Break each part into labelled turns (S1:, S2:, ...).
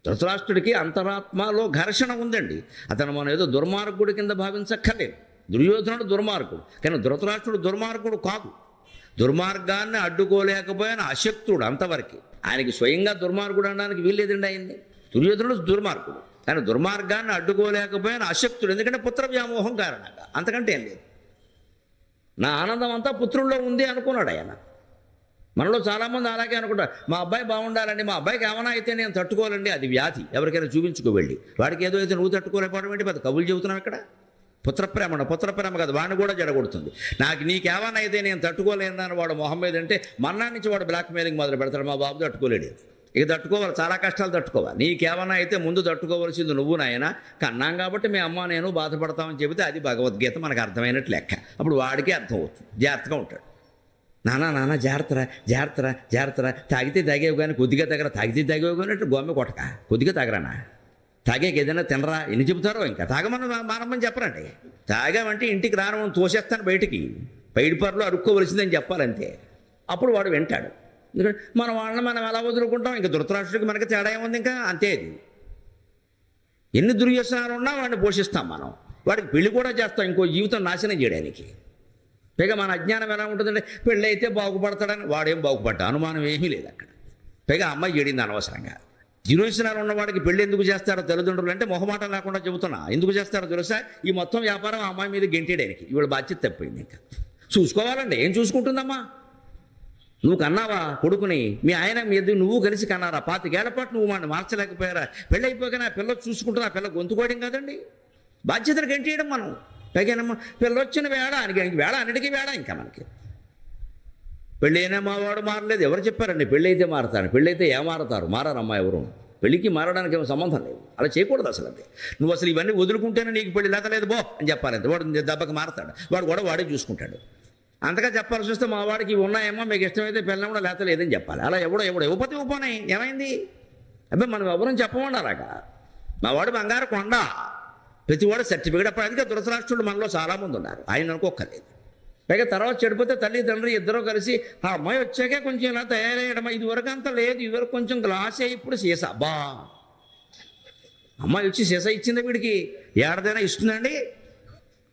S1: ధృతరాష్ట్రుడికి అంతరాత్మలో ఘర్షణ ఉందండి. అతను మనం ఏదో దుర్మార్గుడి కింద భావించక్కర్లేదు. దుర్యోధనుడు దుర్మార్గుడు, కానీ ధృతరాష్ట్రుడు దుర్మార్గుడు కాదు. దుర్మార్గాన్ని అడ్డుకోలేకపోయిన అశక్తుడు అంతవరకు. ఆయనకి స్వయంగా దుర్మార్గుడు అనడానికి వీల్లేదండి ఆయన్ని. దుర్యోధనుడు దుర్మార్గుడు, కానీ దుర్మార్గాన్ని అడ్డుకోలేకపోయిన అశక్తుడు. ఎందుకంటే పుత్ర వ్యామోహం కారణంగా, అంతకంటే ఏం లేదు. నా ఆనందం అంతా పుత్రుల్లో ఉంది అనుకున్నాడు ఆయన. మనలో చాలామంది అలాగే అనుకుంటారు, మా అబ్బాయి బాగుండాలండి, మా అబ్బాయికి ఏమైనా అయితే నేను తట్టుకోవాలండి. అది వ్యాధి. ఎవరికైనా చూపించుకో వెళ్ళి. వాడికి ఏదో అయితే నువ్వు తట్టుకోలేకపోవడం ఏంటి? పెద్ద కబులు చెబుతున్నావు ఇక్కడ. పుత్రప్రేమ కాదు, వాడిని కూడా జడగొడుతుంది. నీకేమైనా అయితే నేను తట్టుకోలేదని వాడు మొహం మీద అంటే మన్నా నుంచి వాడు బ్లాక్ మెయిలింగ్ మొదలు పెడతాడు. మా బాబు తట్టుకోలేడు. ఇక తట్టుకోవాలి, చాలా కష్టాలు తట్టుకోవాలి. నీకేమైనా అయితే ముందు తట్టుకోవాల్సింది నువ్వు నాయన. కన్నాం కాబట్టి మీ అమ్మ నేను బాధపడతామని చెబితే అది భగవద్గీత మనకు అర్థమైనట్టు లెక్క. అప్పుడు వాడికి అర్థం అవుతుంది, జాగ్రత్తగా ఉంటాడు. నాన్న జాగ్రత్తరా తాగితే తాగేవు కానీ కొద్దిగా తగరా, తాగితే తాగేవు కానీ అంటే గోమె కొట్టక కొద్దిగా తాగరానా, తాగేకి ఏదైనా తినరా, ఎన్ని చెబుతారో. ఇంకా తాగమని మానమని చెప్పరండి. తాగామంటే ఇంటికి రానమని తోసేస్తాను బయటికి, పైడిపర్లో అరుక్కోవలసిందని చెప్పాలంతే. అప్పుడు వాడు వింటాడు. ఎందుకంటే మన వాళ్ళని మనం ఎలా వదులుకుంటాం? ఇంకా ధృతరాష్ట్రుడికి మనకి తేడా ఏముంది? ఇంకా అంతే. అది ఎన్ని దుర్వ్యసనాలు ఉన్నా వాడిని పోషిస్తాం మనం. వాడికి పెళ్లి కూడా చేస్తాం ఇంకో జీవితం నాశనం చేయడానికి. పైగా మన అజ్ఞానం ఎలా ఉంటుందంటే పెళ్ళి అయితే బాగుపడతాడని. వాడేం బాగుపడ్డా అనుమానం ఏమీ లేదు అక్కడ. పైగా అమ్మాయి చెడింది అనవసరంగా. దుర్వ్యసనాలు ఉన్నవాడికి పెళ్ళి ఎందుకు చేస్తారో తల్లిదండ్రులు అంటే మొహమాటం లేకుండా చెబుతున్నా. ఎందుకు చేస్తారో తెలుసా? ఈ మొత్తం వ్యాపారం ఆ అమ్మాయి మీద గెంటేయడానికి. ఇవాళ బాధ్యత తప్పింది. ఇంకా చూసుకోవాలండి. ఏం చూసుకుంటుందమ్మా? నువ్వు కన్నావా కొడుకుని? మీ ఆయన మీద నువ్వు కలిసి కన్నారా? 25 ఏళ్ల పాటు నువ్వు వాడిని మార్చలేకపోయారా? పెళ్ళి అయిపోయినా ఆ పిల్ల చూసుకుంటున్నా. ఆ పిల్ల గొంతుకోవడం కాదండి, బాధ్యతను గెంటేయడం మనం. పైగానమ్మా పిల్ల వచ్చిన వేళ వేళ అన్నిటికీ వేళ. ఇంకా మనకి పెళ్ళి అయినా మా వాడు మారలేదు. ఎవరు చెప్పారండి పెళ్ళి అయితే మారతారు? పెళ్ళి అయితే మారతారు? మారారమ్మా ఎవరు. పెళ్ళికి మారడానికి ఏమో సంబంధం లేదు. అలా చేయకూడదు అసలు. అది నువ్వు అసలు ఇవన్నీ వదులుకుంటేనే నీకు పెళ్ళి లేతలేదు బో అని చెప్పాలి. అంతే. వాడు దెబ్బకి మారతాడు. వాడు కూడా వాడే చూసుకుంటాడు. అంతగా చెప్పాల్సి వస్తే మా వాడికి ఇవి ఉన్నాయేమో, మీకు ఇష్టమైతే పిల్లలు కూడా లేత లేదని చెప్పాలి. అలా ఎవడో ఇవ్వకపోతే ఇవ్వపోనే ఏమైంది? అబ్బాయి మనం ఎవరని చెప్పమండి అలాగా. మా వాడు బంగారు కొండ, ప్రతివాడు సర్టిఫికేట్. అప్పుడు అందుకే ధృతరాష్ట్రుడు మనలో చాలామంది ఉన్నారు. ఆయన అనుకోక్కర్లేదు. పైగా తర్వాత చెడిపోతే తల్లి తండ్రి ఇద్దరూ కలిసి ఆ అమ్మాయి వచ్చాకే కొంచెం ఇలా తయారయ్యడమా, ఇదివరకు అంత లేదు, ఇదివరకు కొంచెం గ్లాస్ అయ్యి ఇప్పుడు సీసా. బా అమ్మాయి వచ్చి సీసా ఇచ్చింది వీడికి, ఏడాదైనా ఇస్తుందండి?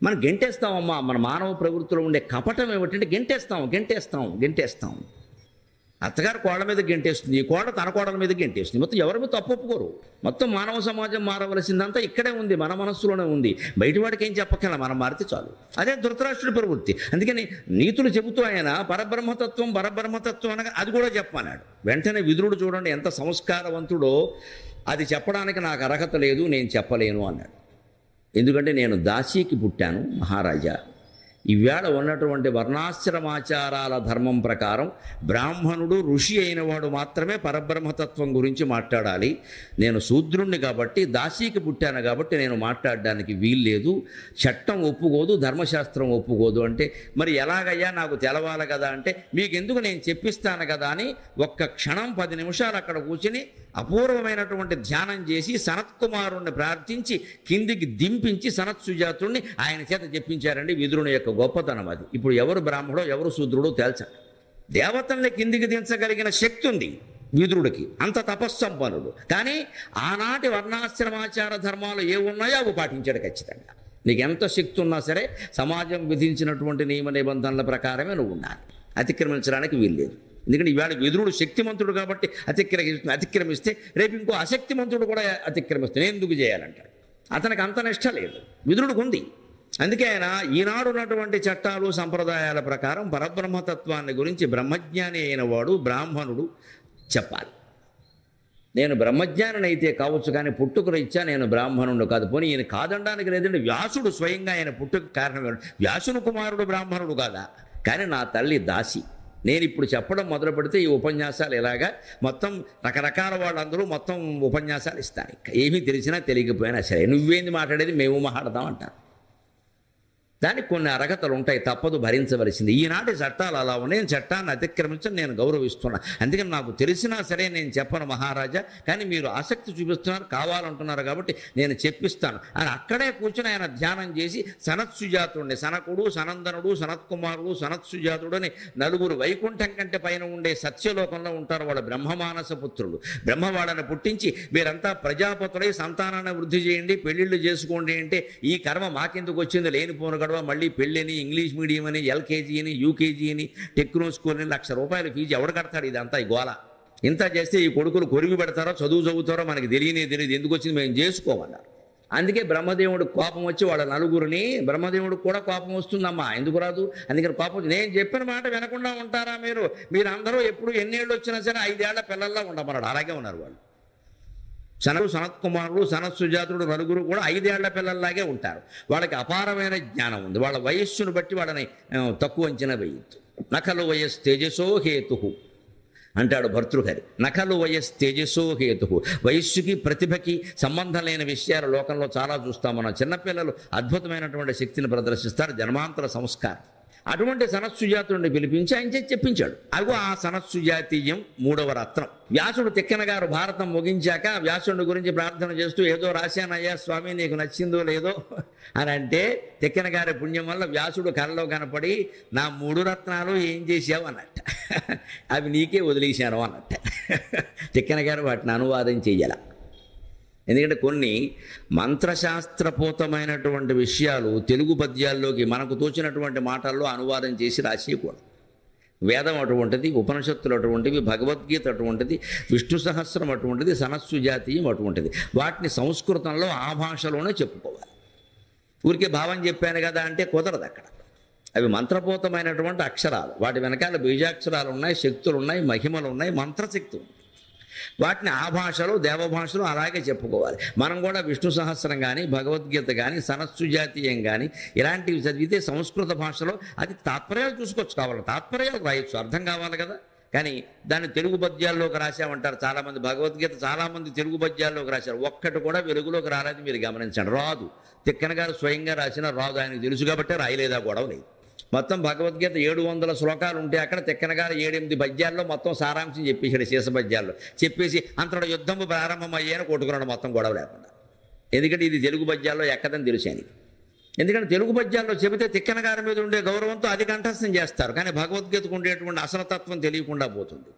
S1: మనం గెంటేస్తామమ్మా. మన మానవ ప్రవృత్తిలో ఉండే కపటం ఏమిటంటే గెంటేస్తాం. అత్తగారు కోళ్ళ మీద గెంటేస్తుంది, ఈ కోళ్ళ తన కోడల మీద గెంటేస్తుంది. మొత్తం ఎవరి మీద తప్పు ఒప్పుకోరు. మొత్తం మానవ సమాజం మారవలసిందంతా ఇక్కడే ఉంది, మన మనస్సులోనే ఉంది. బయట వాడికి ఏం చెప్పక్కర్లా, మనం మారితే చాలు. అదే ధృతరాష్ట్రుడి ప్రవృత్తి. అందుకని నీతులు చెబుతూ ఆయన పరబ్రహ్మతత్వం అనగా అది కూడా చెప్పమన్నాడు. వెంటనే విదురుడు చూడండి ఎంత సంస్కారవంతుడో. అది చెప్పడానికి నాకు అర్హత లేదు, నేను చెప్పలేను అన్నాడు. ఎందుకంటే నేను దాసీకి పుట్టాను మహారాజా. ఈవేళ ఉన్నటువంటి వర్ణాశ్రమాచారాల ధర్మం ప్రకారం బ్రాహ్మణుడు ఋషి అయిన వాడు మాత్రమే పరబ్రహ్మతత్వం గురించి మాట్లాడాలి. నేను శూద్రుణ్ణి కాబట్టి, దాసీకి పుట్టాను కాబట్టి నేను మాట్లాడడానికి వీల్లేదు. చట్టం ఒప్పుకోదు, ధర్మశాస్త్రం ఒప్పుకోదు. అంటే మరి ఎలాగయ్యా నాకు తెలవాలి కదా అంటే, మీకెందుకు నేను చెప్పిస్తాను కదా అని ఒక్క క్షణం 10 నిమిషాలు అక్కడ కూర్చుని అపూర్వమైనటువంటి ధ్యానం చేసి సనత్కుమారుణ్ణి ప్రార్థించి కిందికి దింపించి సనత్ సుజాతుణ్ణి ఆయన చేత చెప్పించారండి. విదురుని యొక్క గొప్పతనం అది. ఇప్పుడు ఎవరు బ్రాహ్మడో ఎవరు శూద్రుడో తేల్చండి. దేవతల్ని కిందికి దించగలిగిన శక్తి ఉంది విదురుడికి, అంత తపస్సంపన్నుడు. కానీ ఆనాటి వర్ణాశ్రమాచార ధర్మాలు ఏ ఉన్నాయో అవి పాటించాడు ఖచ్చితంగా. నీకు ఎంత శక్తి ఉన్నా సరే సమాజం విధించినటువంటి నియమ నిబంధనల ప్రకారమే నువ్వు ఉండాలి, అతిక్రమించడానికి వీల్లేదు. ఎందుకంటే ఇవాళ విదురుడు శక్తిమంతుడు కాబట్టి అతిక్రమిస్తే రేపు ఇంకో అశక్తిమంతుడు కూడా అతిక్రమిస్తే నేను ఎందుకు చేయాలంటాడు. అతనికి అంత నిష్ట లేదు, విదురుడికి ఉంది. అందుకే ఆయన ఈనాడు ఉన్నటువంటి చట్టాలు సంప్రదాయాల ప్రకారం పరబ్రహ్మతత్వాన్ని గురించి బ్రహ్మజ్ఞాని అయిన వాడు బ్రాహ్మణుడు చెప్పాలి. నేను బ్రహ్మజ్ఞానిని అయితే కావచ్చు, కానీ పుట్టుకరీత్యా నేను బ్రాహ్మణుడు కాదు. పోనీ ఈయన కాదనడానికి లేదంటే వ్యాసుడు స్వయంగా ఆయన పుట్టుక కారణం. వ్యాసుని కుమారుడు బ్రాహ్మణుడు కాదా? కానీ నా తల్లి దాసి. నేను ఇప్పుడు చెప్పడం మొదలు పెడితే ఈ ఉపన్యాసాలు ఇలాగా మొత్తం రకరకాల వాళ్ళందరూ మొత్తం ఉపన్యాసాలు ఇస్తారు. ఏమీ తెలిసినా తెలియకపోయినా సరే నువ్వేంది మాట్లాడేది, మేము మాట్లాడదాం అంటారు. దానికి కొన్ని అర్హతలు ఉంటాయి, తప్పదు, భరించవలసింది. ఈనాటి చట్టాలు అలా ఉన్నాయి. చట్టాన్ని అతిక్రమించని నేను గౌరవిస్తున్నా. అందుకని నాకు తెలిసినా సరే నేను చెప్పను మహారాజా, కానీ మీరు ఆసక్తి చూపిస్తున్నారు, కావాలంటున్నారు కాబట్టి నేను చెప్పిస్తాను అని అక్కడే కూర్చొని ఆయన ధ్యానం చేసి సనత్సుజాతుడిని, సనకుడు, సనందనుడు, సనత్కుమారుడు, సనత్సుజాతుడు అని నలుగురు వైకుంఠం కంటే పైన ఉండే సత్యలోకంలో ఉంటారు. వాళ్ళ బ్రహ్మమానస పుత్రులు. బ్రహ్మ వాళ్ళని పుట్టించి మీరంతా ప్రజాపతులై సంతానాన్ని వృద్ధి చేయండి, పెళ్ళిళ్ళు చేసుకోండి అంటే ఈ కర్మ మాకెందుకు వచ్చింది, లేనిపోను గడవ, మళ్ళీ పెళ్ళని, ఇంగ్లీష్ మీడియం అని, ఎల్కేజీ అని, యూకేజీ అని, టెక్నో స్కూల్ అని, ₹1,00,000 ఫీజు ఎవడు కడతాడు? ఇదంతా ఈ గోల. ఇంత చేస్తే ఈ కొడుకులు కొరిగి పెడతారో చదువుతారో మనకి తెలియదు. ఎందుకు వచ్చింది, మేము చేసుకోమన్నారు. అందుకే బ్రహ్మదేవుడు కోపం వచ్చి వాళ్ళ నలుగురిని, బ్రహ్మదేవుడికి కూడా కోపం వస్తుందమ్మా, ఎందుకు రాదు? అందుకని కోపం వచ్చి, నేను చెప్పిన మాట వినకుండా ఉంటారా మీరందరూ ఎప్పుడు ఎన్నేళ్ళు వచ్చినా సరే 5 ఏళ్ల పిల్లల్లా ఉండమన్నాడు. అలాగే ఉన్నారు వాళ్ళు. సనత్కుమారుడు, సనత్సుజాతుడు నలుగురు కూడా 5 ఏళ్ల పిల్లల్లాగే ఉంటారు. వాళ్ళకి అపారమైన జ్ఞానం ఉంది. వాళ్ళ వయస్సును బట్టి వాళ్ళని తక్కువ అంచనా వేయద్దు. నఖలు వయస్ తేజసో హేతు అంటాడు భర్తృహరి. నఖలు వయస్ తేజసో హేతు. వయస్సుకి ప్రతిభకి సంబంధం లేని విషయాలు లోకంలో చాలా చూస్తాం మనం. చిన్నపిల్లలు అద్భుతమైనటువంటి శక్తిని ప్రదర్శిస్తారు, జన్మాంతర సంస్కారం. అటువంటి సనత్సుజాతుడిని పిలిపించి ఆయన చెప్పించాడు. అదిగో ఆ సనత్సుజాతీయం 3వ రత్నం. వ్యాసుడు తిక్కన గారు భారతం ముగించాక వ్యాసుడి గురించి ప్రార్థన చేస్తూ, ఏదో రాశానయ్యా స్వామి, నీకు నచ్చిందో లేదో అని అంటే, తిక్కన గారి పుణ్యం వల్ల వ్యాసుడు కళలో కనపడి, నా 3 రత్నాలు ఏం చేశావు అన్నట్ట. అవి నీకే వదిలేశాను అన్నట్ట. తిక్కన గారు వాటిని అనువాదం చెయ్యాల. ఎందుకంటే కొన్ని మంత్రశాస్త్రపూతమైనటువంటి విషయాలు తెలుగు పద్యాల్లోకి మనకు తోచినటువంటి మాటల్లో అనువాదం చేసి రాసేయకూడదు. వేదం అటువంటిది, ఉపనిషత్తులు అటువంటివి, భగవద్గీత అటువంటిది, విష్ణు సహస్రం అటువంటిది, సనత్సుజాతీయం అటువంటిది. వాటిని సంస్కృతంలో ఆ భాషలోనే చెప్పుకోవాలి. ఊరికే భావం చెప్పాను కదా అంటే కుదరదు. అక్కడ అవి మంత్రపూతమైనటువంటి అక్షరాలు. వాటి వెనకాల బీజాక్షరాలు ఉన్నాయి, శక్తులు ఉన్నాయి, మహిమలు ఉన్నాయి, మంత్రశక్తి ఉంది. వాటిని ఆ భాషలో, దేవభాషలో అలాగే చెప్పుకోవాలి. మనం కూడా విష్ణు సహస్రం కానీ, భగవద్గీత కానీ, సనత్సుజాతీయం కానీ ఇలాంటివి చదివితే సంస్కృత భాషలో అది తాత్పర్యాలు చూసుకోవచ్చు. కావాలి తాత్పర్యాలు రాయొచ్చు, అర్థం కావాలి కదా. కానీ దాన్ని తెలుగు పద్యాల్లోకి రాశామంటారు చాలామంది. భగవద్గీత చాలామంది తెలుగు పద్యాల్లోకి రాశారు, ఒక్కటి కూడా వెలుగులోకి రాలేదు. మీరు గమనించండి, రాదు. తిక్కన గారు స్వయంగా రాసిన రాదు, ఆయనకు తెలుసు కాబట్టి రాయలేదా గొడవ లేదు. మొత్తం భగవద్గీత 700 శ్లోకాలు ఉంటే అక్కడ తిక్కన గారు 7-8 పద్యాల్లో మొత్తం సారాంశం చెప్పేశాడు. శేష పద్యాల్లో చెప్పేసి అంతటి యుద్ధము ప్రారంభమయ్యాను కొట్టుకున్నాడు, మొత్తం గొడవ లేకుండా. ఎందుకంటే ఇది తెలుగు పద్యాల్లో ఎక్కదని తెలిసాను. ఎందుకంటే తెలుగు పద్యాల్లో చెబితే తిక్కన గారి మీద ఉండే గౌరవంతో అది కంఠస్థం చేస్తారు, కానీ భగవద్గీతకు ఉండేటువంటి అసలతత్వం తెలియకుండా పోతుంది.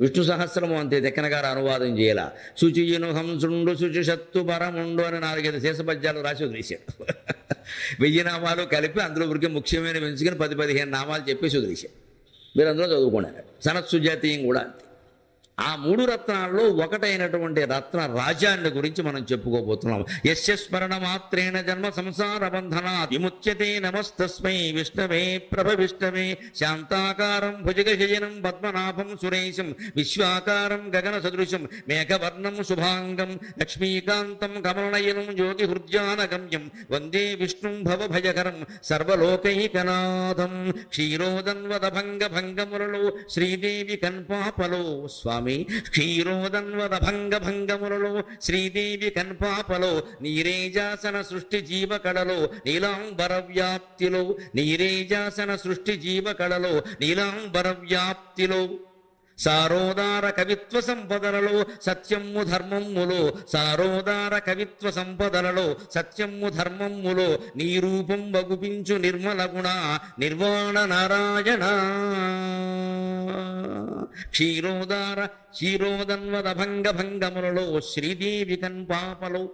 S1: విష్ణు సహస్రము అంతే, తిక్కన గారు అనువాదం చేయాల. శుచియును హంసుండు శుచిషత్తు పరముండు అని 4-5 శేషపద్యాలు రాసి వదిలేశాడు. 1000 నామాలు కలిపి అందులో ఊరికి ముఖ్యమైన పెంచుకొని 10-15 నామాలు చెప్పేసి వదిలేశాడు. మీరు అందులో చదువుకున్నారు. సనత్సుజాతీయం కూడా అంతే. ఆ 3 రత్నాల్లో ఒకటైనటువంటి రత్న రాజాన్ని గురించి మనం చెప్పుకోబోతున్నాం. యస్య స్మరణ మాత్రేణ జన్మ సంసార బంధనాత్ విముచ్యతే నమస్తస్మై విష్ణవే ప్రభవిష్ణవే శాంతాకారం భుజగశయనం పద్మనాభం సురేశం విశ్వాకారం గగన సదృశం మేఘవర్ణం శుభాంగం లక్ష్మీకాంతం కమలనయనం జ్యోతి హృద్యానగమ్యం వందే విష్ణుం భవభయకరం సర్వలోకైకనాథం. క్షీరోదన్వద భంగ భంగములలో శ్రీదేవి కన్పాపలో స్వామి క్షీరోదన్వద భంగ భంగములలో శ్రీదేవి కన్పాపలో నీరేజాసన సృష్టి జీవకళలో నీలాంబర వ్యాప్తిలో నీరేజాసన సృష్టి జీవకళలో నీలాంబర వ్యాప్తిలో సారోదార కవిత్వ సంపదలలో సత్యము ధర్మములో సారోదార కవిత్వ సంపదలలో సత్యము ధర్మములో నీ రూపం వగుపించు నిర్మల గుణ నిర్వాణ నారాయణ. క్షీరోదన్వద భంగ భంగములలో శ్రీదేవి కన్పాపలో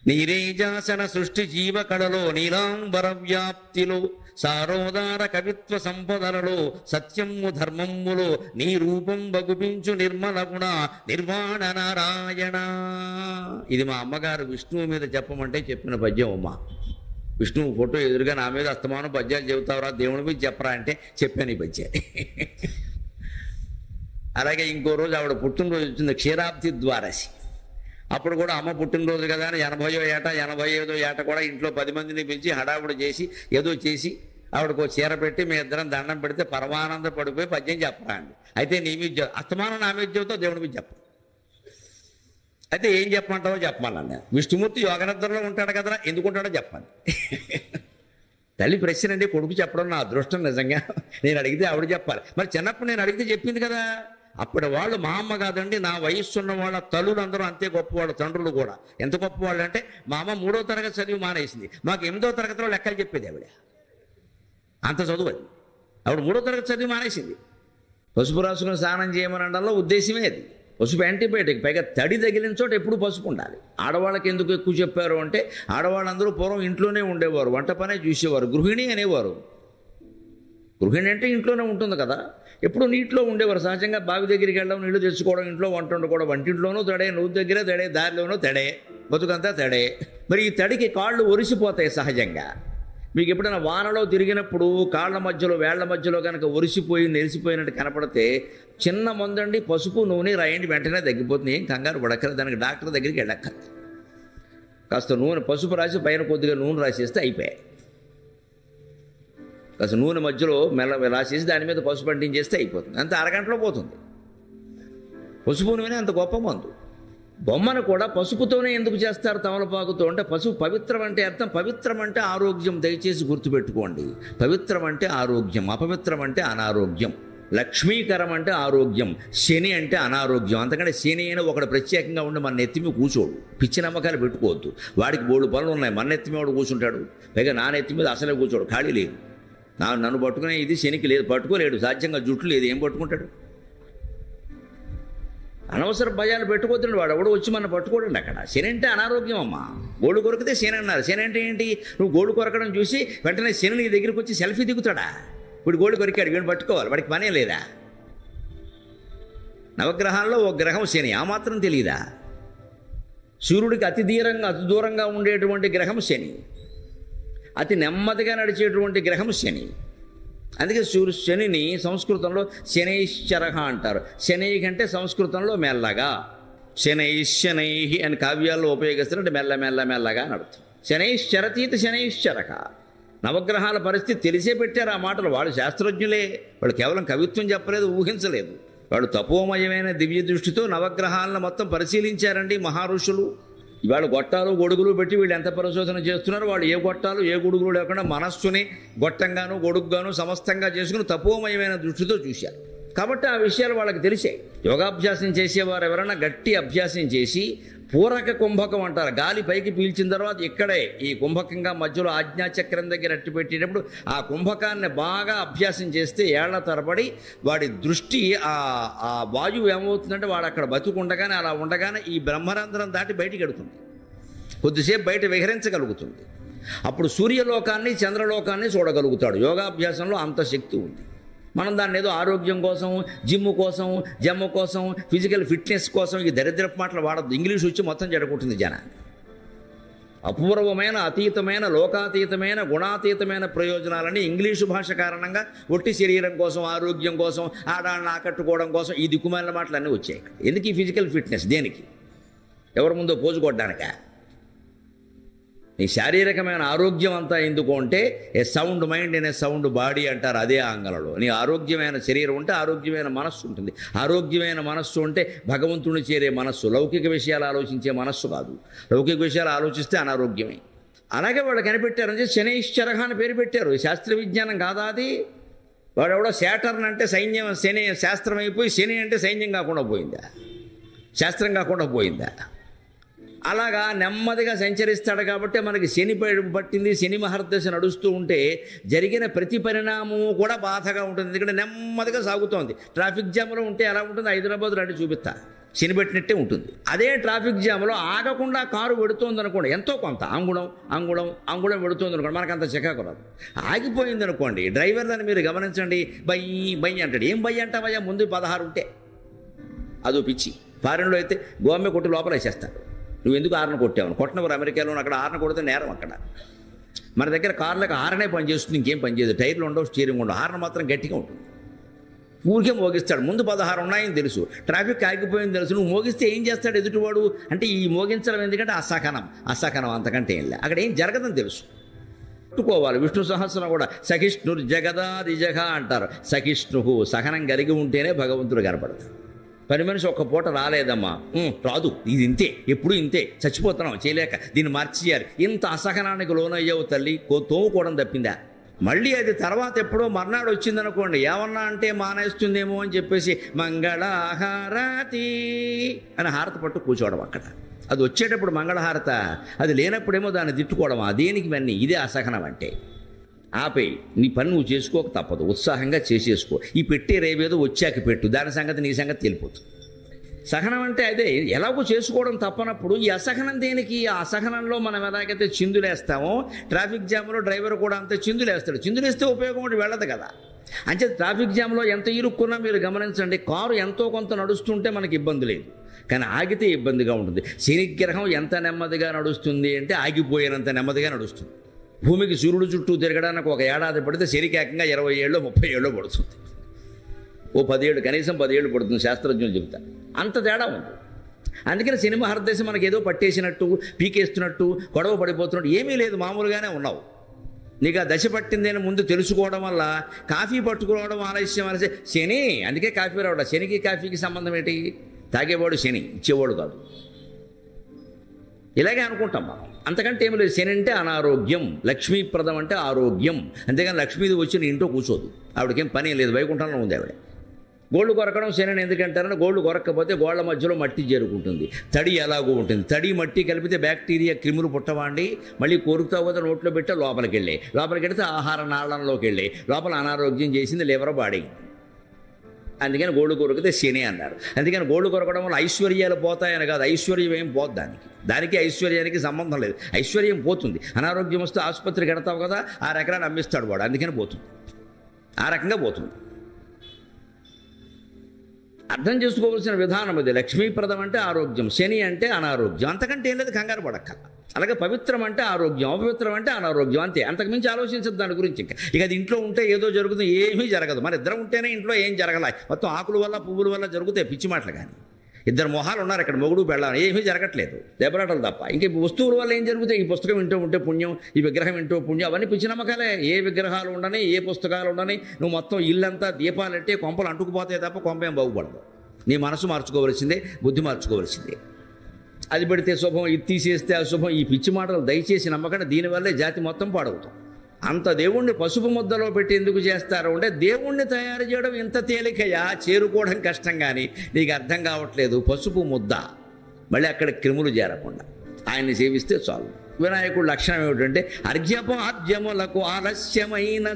S1: నీరేజాసన సృష్టి జీవకళలో నీలాంబర వ్యాప్తిలో సారోదార కవిత్వ సంపదలలో సత్యము ధర్మములో నీ రూపం వగుపించు నిర్మల గుణ నిర్వాణ నారాయణ. ఇది మా అమ్మగారు విష్ణువు మీద చెప్పమంటే చెప్పిన పద్యం. అమ్మ విష్ణువు ఫోటో ఎదురుగా నా మీద అస్తమానం పద్యాలు చెబుతావురా, దేవుని మీద చెప్పరా అంటే చెప్పాను ఈ పద్యాన్ని. అలాగే ఇంకో రోజు ఆవిడ పుట్టినరోజు వచ్చింది, క్షీరాబ్ది ద్వాదశి. అప్పుడు కూడా అమ్మ పుట్టినరోజు కదా అని 80వ ఏట 85వ ఏట కూడా ఇంట్లో 10 మందిని పిలిచి హడావుడి చేసి ఏదో చేసి ఆవిడకు చీర పెట్టి మీ ఇద్దరం దండం పెడితే పరమానంద పడిపోయి పద్యం చెప్పరా అండి. అయితే నీ మీద అస్తమానం నా మీద చెబుతావు, దేవుడి మీద చెప్పు. అయితే ఏం చెప్పమంటావో చెప్పమన్నాను నేను. విష్ణుమూర్తి యోగనిద్రలో ఉంటాడు కదరా, ఎందుకుంటాడో చెప్పండి. తల్లి ప్రశ్న అండి, కొడుకు చెప్పడం నా అదృష్టం నిజంగా. నేను అడిగితే ఆవిడ చెప్పాలి. మరి చిన్నప్పుడు నేను అడిగితే చెప్పింది కదా. అప్పుడు వాళ్ళు మా అమ్మ కాదండి, నా వయస్సు ఉన్న వాళ్ళ తల్లులు అందరూ అంతే గొప్పవాళ్ళు, తండ్రులు కూడా. ఎంత గొప్పవాళ్ళు అంటే మా అమ్మ 3వ తరగతి చదివి మానేసింది, మాకు 8వ తరగతిలో లెక్కలు చెప్పేది ఆవిడ. అంత చదువు అది. ఆవిడ 3వ తరగతి చదివి మానేసింది. పసుపు రాసుకుని స్నానం చేయమని అనడంలో ఉద్దేశమే అది. పసుపు యాంటీబయాటిక్, పైగా తడి తగిలిన చోట ఎప్పుడు పసుపు ఉండాలి. ఆడవాళ్ళకి ఎందుకు ఎక్కువ చెప్పారు అంటే, ఆడవాళ్ళందరూ పూర్వం ఇంట్లోనే ఉండేవారు, వంట పనే చూసేవారు, గృహిణి అనేవారు. గృహిణి అంటే ఇంట్లోనే ఉంటుంది కదా, ఎప్పుడు నీటిలో ఉండేవారు. సహజంగా బావి దగ్గరికి వెళ్ళడం, నీళ్లు తెచ్చుకోవడం, ఇంట్లో వంట వండుకోవడం, వంటింట్లోనూ తడే, నువ్వు దగ్గర తడే, దారిలోనూ తడే, బతుకంతా తడే. మరి ఈ తడికి కాళ్ళు ఒరిసిపోతాయి సహజంగా. మీకు ఎప్పుడైనా వానలో తిరిగినప్పుడు కాళ్ళ మధ్యలో, వేళ్ల మధ్యలో కనుక ఒరిసిపోయి నెరిసిపోయినట్టు కనపడితే చిన్న మందండి, పసుపు నూనె రాయండి, వెంటనే తగ్గిపోతుంది. ఏం కంగారు పడక్కర్లేదు, దానికి డాక్టర్ దగ్గరికి వెళ్ళక్కర్లేదు. కాస్త నూనె పసుపు రాసి పైన కొద్దిగా నూనె రాసేస్తే అయిపోయాయి. కాస్త నూనె మధ్యలో మెల్ల రాసేసి దాని మీద పసుపు అంటించేస్తే అయిపోతుంది. అంత అరగంటలో పోతుంది. పసుపు నూనె అంత గొప్ప మందు. బొమ్మను కూడా పసుపుతోనే ఎందుకు చేస్తారు, తమలపాకుతో అంటే పసుపు పవిత్రం అంటే అర్థం. పవిత్రం అంటే ఆరోగ్యం, దయచేసి గుర్తుపెట్టుకోండి. పవిత్రం అంటే ఆరోగ్యం, అపవిత్రం అంటే అనారోగ్యం. లక్ష్మీకరం అంటే ఆరోగ్యం, శని అంటే అనారోగ్యం. అంతకంటే శని అయినా ఒకడు ప్రత్యేకంగా ఉండి మన నెత్తిమి కూర్చోడు. పిచ్చి నమ్మకాలు పెట్టుకోవద్దు. వాడికి బోళ్ళు పనులు ఉన్నాయి, మన నెత్తిమి వాడు కూర్చుంటాడు. పైగా నా నెత్తి మీద అసలే కూర్చోడు, ఖాళీ లేదు. నన్ను పట్టుకునే ఇది శనికి లేదు, పట్టుకోలేడు. సాధ్యంగా జుట్టు లేదు, ఏం పట్టుకుంటాడు? అనవసర భయాలు పెట్టుకోతుండే వాడు ఎవడు వచ్చి మన పట్టుకోడండి. అక్కడ శని అంటే అనారోగ్యం అమ్మా. గోళ్ళు కొరికితే శని అన్నారు. శని అంటే ఏంటి? నువ్వు గోళ్ళు కొరకడం చూసి వెంటనే శని నీ దగ్గరికి వచ్చి సెల్ఫీ దిగుతాడా? ఇప్పుడు గోళ్ళు కొరికాడు, వీడిని పట్టుకోవాలి, వాడికి పనే లేదా? నవగ్రహాల్లో ఒక గ్రహం శని, ఆ మాత్రం తెలియదా? సూర్యుడికి అతి దూరంగా ఉండేటువంటి గ్రహం శని, అతి నెమ్మదిగా నడిచేటువంటి గ్రహం శని. అందుకే శనిని సంస్కృతంలో శనైశ్చర అంటారు. శనై అంటే సంస్కృతంలో మెల్లగా, శనై అని కావ్యాల్లో ఉపయోగిస్తున్నట్టు మెల్లగా నడుతుంది. శనైశ్చరతీత శనైశ్చరక. నవగ్రహాల పరిస్థితి తెలిసే పెట్టారు ఆ మాటలు. వాళ్ళు శాస్త్రజ్ఞులే, వాళ్ళు కేవలం కవిత్వం చెప్పలేదు, ఊహించలేదు. వాళ్ళు తపోమయమైన దివ్య దృష్టితో నవగ్రహాలను మొత్తం పరిశీలించారండి మహర్షులు. ఇవాళ గొట్టాలు గొడుగులు పెట్టి వీళ్ళు ఎంత పరిశోధన చేస్తున్నారు. వాళ్ళు ఏ గొట్టాలు ఏ గొడుగులు లేకుండా మనస్సుని గొట్టంగాను గొడుగుగాను సమస్తంగా చేసుకుని తపోమయమైన దృష్టితో చూశారు. కాబట్టి ఆ విషయాలు వాళ్ళకి తెలిసాయి. యోగాభ్యాసం చేసేవారు ఎవరైనా గట్టి అభ్యాసం చేసి పూరక కుంభకం అంటారు, గాలి పైకి పీల్చిన తర్వాత ఇక్కడే ఈ కుంభకంగా మధ్యలో ఆజ్ఞాచక్రం దగ్గర అట్టు పెట్టేటప్పుడు ఆ కుంభకాన్ని బాగా అభ్యాసం చేస్తే ఏళ్ల తరబడి వాడి దృష్టి ఆ వాయువు ఏమవుతుందంటే వాడు అక్కడ బతుకుండగానే అలా ఉండగానే ఈ బ్రహ్మరంధ్రం దాటి బయటికి ఎడుతుంది, కొద్దిసేపు బయట విహరించగలుగుతుంది. అప్పుడు సూర్యలోకాన్ని చంద్రలోకాన్ని చూడగలుగుతాడు. యోగాభ్యాసంలో అంత శక్తి ఉంది. మనం దాన్ని ఏదో ఆరోగ్యం కోసం, జిమ్ కోసం, జమ్ము కోసం, ఫిజికల్ ఫిట్నెస్ కోసం ఈ దరిద్రపు మాటలు వాడద్దు. ఇంగ్లీష్ వచ్చి మొత్తం జడగొట్టింది జనాన్ని. అపూర్వమైన, అతీతమైన, లోకాతీతమైన, గుణాతీతమైన ప్రయోజనాలని ఇంగ్లీషు భాష కారణంగా ఒట్టి శరీరం కోసం, ఆరోగ్యం కోసం, ఆడాళ్ళని ఆకట్టుకోవడం కోసం ఈ దిక్కుమాలిన మాటలు అన్నీ వచ్చాయి. ఎందుకు ఈ ఫిజికల్ ఫిట్నెస్? దేనికి? ఎవరి ముందో పోజు కొట్టడానికా? నీ శారీరకమైన ఆరోగ్యం అంతా ఎందుకు అంటే a sound mind in a sound body అంటారు. అదే ఆంగ్లంలో. నీ ఆరోగ్యమైన శరీరం ఉంటే ఆరోగ్యమైన మనస్సు ఉంటుంది. ఆరోగ్యమైన మనస్సు అంటే భగవంతుని చేరే మనస్సు, లౌకిక విషయాలు ఆలోచించే మనస్సు కాదు. లౌకిక విషయాలు ఆలోచిస్తే అనారోగ్యమే. అలాగే వాళ్ళు కనిపెట్టారని శనైశ్చరహ అని పేరు పెట్టారు. శాస్త్ర విజ్ఞానం కాదా అది? వాడెవడో శాటర్న్ అంటే సైన్యం, శని శాస్త్రం అయిపోయి శని అంటే సైన్యం కాకుండా పోయిందా, శాస్త్రం కాకుండా పోయిందా? అలాగా నెమ్మదిగా సంచరిస్తాడు కాబట్టి మనకి శని పట్టింది. శని మహర్దశ నడుస్తూ ఉంటే జరిగిన ప్రతి పరిణామము కూడా బాధగా ఉంటుంది. ఎందుకంటే నెమ్మదిగా సాగుతోంది. ట్రాఫిక్ జామ్లో ఉంటే ఎలా ఉంటుంది? హైదరాబాద్ రండి చూపిస్తా, శని పెట్టినట్టే ఉంటుంది. అదే ట్రాఫిక్ జామ్లో ఆగకుండా కారు వెడుతోంది అనుకోండి, ఎంతో కొంత అంగుళం వెడుతోంది అనుకోండి, మనకంత చికాకు రాదు. ఆగిపోయింది అనుకోండి, డ్రైవర్ దాన్ని మీరు గమనించండి, బై అంటాడు. ఏం బై అంటావయ్యా? ముందు 16 ఉంటే అదో పిచ్చి. ఫారెన్లో అయితే గోమె కొట్టి లోపల వేసేస్తారు. నువ్వు ఎందుకు హార్న్ కొట్టావు? కొట్టినవారు అమెరికాలో అక్కడ హార్న్ కొడితే నేరం. అక్కడ మన దగ్గర కార్లకు హార్నే పనిచేస్తుంది, ఇంకేం పనిచేయదు. టైర్లు ఉండవు, స్టీరింగ్ ఉండవు, హార్న్ మాత్రం గట్టిగా ఉంటుంది. ఊరికే మోగిస్తాడు. ముందు 16 ఉన్నాయని తెలుసు, ట్రాఫిక్ ఆగిపోయింది తెలుసు. నువ్వు మోగిస్తే ఏం చేస్తాడు ఎదుటివాడు అంటే ఈ మోగించడం ఎందుకంటే అసహనం అంతకంటే ఏం లే. అక్కడ ఏం జరగదని తెలుసు. పట్టుకోవాలి. విష్ణు సహస్రం కూడా సహిష్ణుర్ జగదాదిజగ అంటారు. సహిష్ణు, సహనం కలిగి ఉంటేనే భగవంతుడు కనపడతాడు. పని మనిషి ఒక్క పూట రాలేదమ్మా, రాదు, ఇది ఇంతే, ఎప్పుడు ఇంతే, చచ్చిపోతున్నాం చేయలేక, దీన్ని మార్చేయాలి. ఇంత అసహనానికి లోనయ్యావు తల్లి, తోముకోవడం తప్పిందా? మళ్ళీ అది తర్వాత ఎప్పుడో మర్నాడు వచ్చిందనుకోండి, ఏమన్నా అంటే మానేస్తుందేమో అని చెప్పేసి మంగళహారతి అని హారతి పట్టు కూర్చోవడం అక్కడ. అది వచ్చేటప్పుడు మంగళహారత, అది లేనప్పుడేమో దాన్ని తిట్టుకోవడం. దేనికి ఇవన్నీ? ఇదే అసహనం అంటే. ఆపేయి, నీ పని నువ్వు చేసుకోక తప్పదు, ఉత్సాహంగా చేసేసుకో. ఈ పెట్టే రేవేదో వచ్చాక పెట్టు, దాని సంగతి నీ సంగతి తెలిపోతుంది. సహనం అంటే అదే, ఎలాగో చేసుకోవడం తప్పనప్పుడు ఈ అసహనం దేనికి? ఆ అసహనంలో మనం ఎలాగైతే చిందులేస్తామో, ట్రాఫిక్ జామ్లో డ్రైవర్ కూడా అంతే చిందులేస్తాడు. చిందులేస్తే ఉపయోగం ఒకటి వెళ్ళదు కదా. అంటే ట్రాఫిక్ జామ్లో ఎంత ఇరుక్కున్నా మీరు గమనించండి, కారు ఎంతో కొంత నడుస్తుంటే మనకి ఇబ్బంది లేదు, కానీ ఆగితే ఇబ్బందిగా ఉంటుంది. శనిగ్రహం ఎంత నెమ్మదిగా నడుస్తుంది అంటే ఆగిపోయినంత నెమ్మదిగా నడుస్తుంది. భూమికి సూర్యుడు చుట్టూ తిరగడానికి ఒక ఏడాది పడితే శనికి ఏకంగా 20 ఏళ్ళు 30 ఏళ్ళు పడుతుంది. ఓ 10 ఏళ్ళు, కనీసం 10 ఏళ్ళు పడుతుంది శాస్త్రజ్ఞులు చెబుతారు. అంత తేడా ఉంది. అందుకని సినిమా హరదేశం మనకి ఏదో పట్టేసినట్టు, పీకేస్తున్నట్టు, గొడవ పడిపోతున్నట్టు ఏమీ లేదు, మామూలుగానే ఉన్నావు. నీకు ఆ దశ పట్టిందని ముందు తెలుసుకోవడం వల్ల కాఫీ పట్టుకోవడం ఆలస్యం అనేసి శని. అందుకే కాఫీ రావడం. శనికి కాఫీకి సంబంధం ఏంటి? తాగేవాడు శని, ఇచ్చేవాడు కాదు. ఇలాగే అనుకుంటాం మనం. అంతకంటే ఏమి లేదు. శని అంటే అనారోగ్యం, లక్ష్మీప్రదం అంటే ఆరోగ్యం. అంతేగాని లక్ష్మీది వచ్చి నీ ఇంట్లో కూర్చోదు, ఆవిడకేం పని లేదు, వైకుంఠంలో ఉంది ఆవిడ. గోళ్ళు కొరకడం శని ఎందుకంటారని, గోళ్ళు కొరక్కపోతే గోళ్ల మధ్యలో మట్టి చేరుకుంటుంది, తడి ఎలాగో ఉంటుంది. తడి మట్టి కలిపితే బ్యాక్టీరియా క్రిములు పుట్టవాండి, మళ్ళీ కోరుకుతా పోతే నోట్లో పెట్టే లోపలికి వెళ్తే ఆహార నాళంలోకి వెళ్ళి లోపల అనారోగ్యం చేసింది లివర్ బాడీ. అందుకని గోళ్ళు కొరికితే శని అన్నారు. అందుకని గోళ్ళు కొరకడం వల్ల ఐశ్వర్యాలు పోతాయని కాదు, ఐశ్వర్యం ఏం పోదు. దానికి ఐశ్వర్యానికి సంబంధం లేదు. ఐశ్వర్యం పోతుంది. అనారోగ్యం వస్తే ఆసుపత్రికి వెడతావు కదా, ఆ రకాన్ని అమ్మిస్తాడు వాడు, అందుకని పోతుంది. ఆ రకంగా పోతుంది. అర్థం చేసుకోవాల్సిన విధానం ఇది. లక్ష్మీప్రదం అంటే ఆరోగ్యం, శని అంటే అనారోగ్యం. అంతకంటే ఏం లేదు, కంగారు పడక్క. అలాగే పవిత్రం అంటే ఆరోగ్యం, అపవిత్రం అంటే అనారోగ్యం, అంతే. అంతకుమించి ఆలోచించదు దాని గురించి. ఇక అది ఇంట్లో ఉంటే ఏదో జరుగుతుంది, ఏమీ జరగదు. మన ఇద్దరం ఉంటేనే ఇంట్లో ఏం జరగలే, మొత్తం ఆకుల వల్ల పువ్వుల వల్ల జరుగుతాయి పిచ్చి మాటలు. కానీ ఇద్దరు మొహాలు ఉన్నారు ఇక్కడ, మొగుడు పెళ్ళాలి, ఏమీ జరగట్లేదు, దెబ్బలాటలు తప్ప. ఇంక వస్తువుల వల్ల ఏం జరుగుతాయి? ఈ పుస్తకం వింటూ ఉంటే పుణ్యం, ఈ విగ్రహం వింటూ పుణ్యం, అవన్నీ పిచ్చి నమ్మకాలే. ఏ విగ్రహాలు ఉండని, ఏ పుస్తకాలు ఉండని, నువ్వు మొత్తం ఇల్లంతా దీపాలంటే కొంపలు అంటుకుపోతాయి తప్ప కొంపేం బాగుపడదు. నీ మనసు మార్చుకోవలసిందే, బుద్ధి మార్చుకోవలసిందే. అది పెడితే శుభం, ఇది తీసేస్తే అశుభం, ఈ పిచ్చి మాటలు దయచేసి నమ్మకండి. దీనివల్లే జాతి మొత్తం పాడవుతాం. అంత దేవుణ్ణి పసుపు ముద్దలో పెట్టి ఎందుకు చేస్తారు అంటే, దేవుణ్ణి తయారు చేయడం ఇంత తేలికయా, చేరుకోవడం కష్టం. కానీ నీకు అర్థం కావట్లేదు. పసుపు ముద్ద, మళ్ళీ అక్కడ క్రిములు చేరకుండా ఆయన్ని సేవిస్తే చాలు. వినాయకుడు లక్షణం ఏమిటంటే, అర్ఘ్యపాద్యములకు ఆలస్యమైన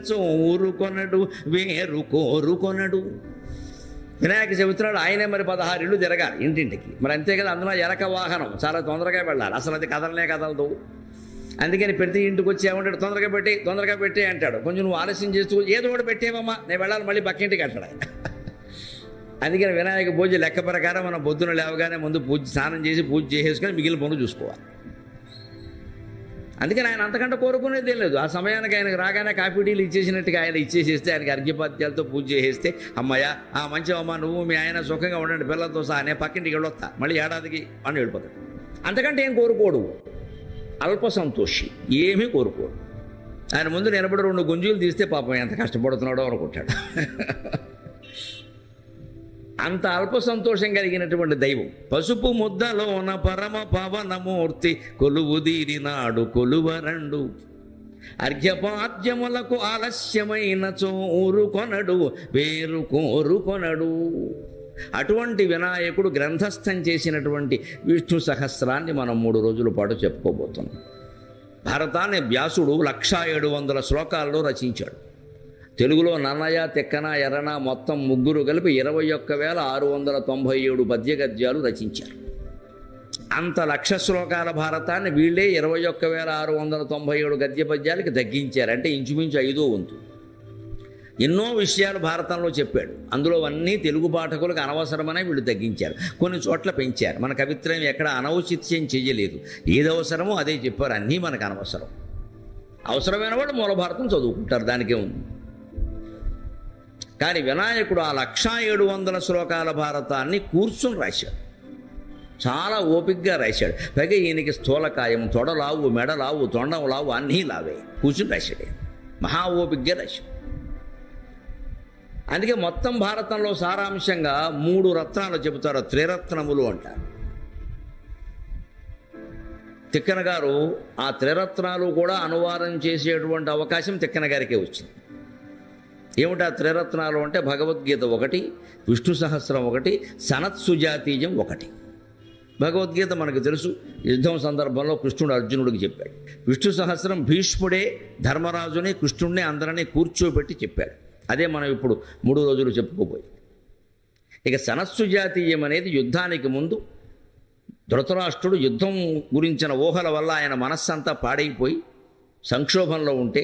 S1: ఊరుకొనడు, వేరు కోరుకొనడు. వినాయక చవిత్రాడు ఆయనే మరి 16 ఇళ్ళు తిరగాలి ఇంటింటికి. మరి అంతే కదా, అందులో ఎలక వాహనం, చాలా తొందరగా వెళ్ళాలి. అసలు అది కదలనే కదలదు. అందుకని ప్రతి ఇంటికి వచ్చి ఏమంటాడు, తొందరగా పెట్టి అంటాడు. కొంచెం నువ్వు ఆలస్యం చేస్తూ ఏదో ఒకటి పెట్టేవమ్మా, నేను వెళ్ళాలి మళ్ళీ పక్కింటికి అంటాడు. అందుకని వినాయక పూజ లెక్క ప్రకారం మనం పొద్దున లేవగానే ముందు స్నానం చేసి పూజ చేసేసుకొని మిగిలిన పనులు చూసుకోవాలి. అందుకని ఆయన అంతకంటే కోరుకునేది ఏం లేదు. ఆ సమయానికి ఆయనకు రాగానే కాఫీ టీలు ఇచ్చేసినట్టుగా ఆయన ఇచ్చేసేస్తే, ఆయనకి అర్ఘ్యపాద్యాలతో పూజ చేసేస్తే, అమ్మయ్య ఆ మంచివమ్మ నువ్వు మీ ఆయన సుఖంగా ఉండండి పిల్లలతో సహా, నేను పక్కింటికి వెళ్ళొస్తా, మళ్ళీ ఏడాదికి అని వెళ్ళిపోతాడు. అంతకంటే ఏం కోరుకోడు. అల్ప సంతోషి, ఏమీ కోరుకోడు. ఆయన ముందు నిలబడి 2 గుంజులు తీస్తే పాపం ఎంత కష్టపడుతున్నాడో అనుకుంటాడు. అంత అల్ప సంతోషం కలిగినటువంటి దైవం. పసుపు ముద్దలోన పరమ పవనమూర్తి కొలువుదీరినాడు కొలువరండు. అర్ఘ్యపాద్యములకు ఆలస్యమైన ఊరుకొనడు, వేరు కోరుకొనడు. అటువంటి వినాయకుడు గ్రంథస్థం చేసినటువంటి విష్ణు సహస్రాన్ని మనం 3 రోజుల పాటు చెప్పుకోబోతున్నాం. భారతాన్ని వ్యాసుడు 1700 శ్లోకాల్లో రచించాడు. తెలుగులో నన్నయ, తిక్కన, ఎర్రన మొత్తం 3 కలిపి 21,697 పద్యగద్యాలు రచించారు. అంత 1,00,000 శ్లోకాల భారతాన్ని వీళ్ళే 21,697 గద్య పద్యాలకి తగ్గించారు. అంటే ఇంచుమించు 5వ వంతు. ఎన్నో విషయాలు భారతంలో చెప్పాడు. అందులో అన్నీ తెలుగు పాఠకులకు అనవసరమనే వీళ్ళు తగ్గించారు. కొన్ని చోట్ల పెంచారు. మన కవిత్రం ఎక్కడ అనౌచిత్యం చెయ్యలేదు. ఏది అవసరమో అదే చెప్పారు. అన్నీ మనకు అనవసరం. అవసరమైన వాళ్ళు మూల భారతం చదువుకుంటారు, దానికే ఉంది. కానీ వినాయకుడు ఆ 1,700 శ్లోకాల భారతాన్ని కూర్చుని రాశాడు. చాలా ఓపికగా రాశాడు. పైగా ఈయనకి స్థూలకాయం, తొడలావు, మెడలావు, తొండం లావు, అన్నీ లావే. కూర్చుని రాశాడు. మహా ఓపికగా రాశాడు. అందుకే మొత్తం భారతంలో సారాంశంగా 3 రత్నాలు చెబుతారు, త్రిరత్నములు అంటారు. తిక్కన గారు ఆ త్రిరత్నాలు కూడా అనువాదం చేసేటువంటి అవకాశం తిక్కన గారికే వచ్చింది. ఏమిటి ఆ త్రిరత్నాలు అంటే భగవద్గీత ఒకటి, విష్ణు సహస్రం ఒకటి, సనత్సుజాతీయం ఒకటి. భగవద్గీత మనకు తెలుసు, యుద్ధం సందర్భంలో కృష్ణుడు అర్జునుడికి చెప్పాడు. విష్ణు సహస్రం భీష్ముడే ధర్మరాజుని కృష్ణుడిని అందరినీ కూర్చోబెట్టి చెప్పాడు. అదే మనం ఇప్పుడు 3 రోజులు చెప్పుకోబోయి. ఇక సనత్సుజాతీయం అనేది యుద్ధానికి ముందు ధృతరాష్ట్రుడు యుద్ధం గురించిన ఊహల వల్ల ఆయన మనస్సంతా పాడైపోయి సంక్షోభంలో ఉంటే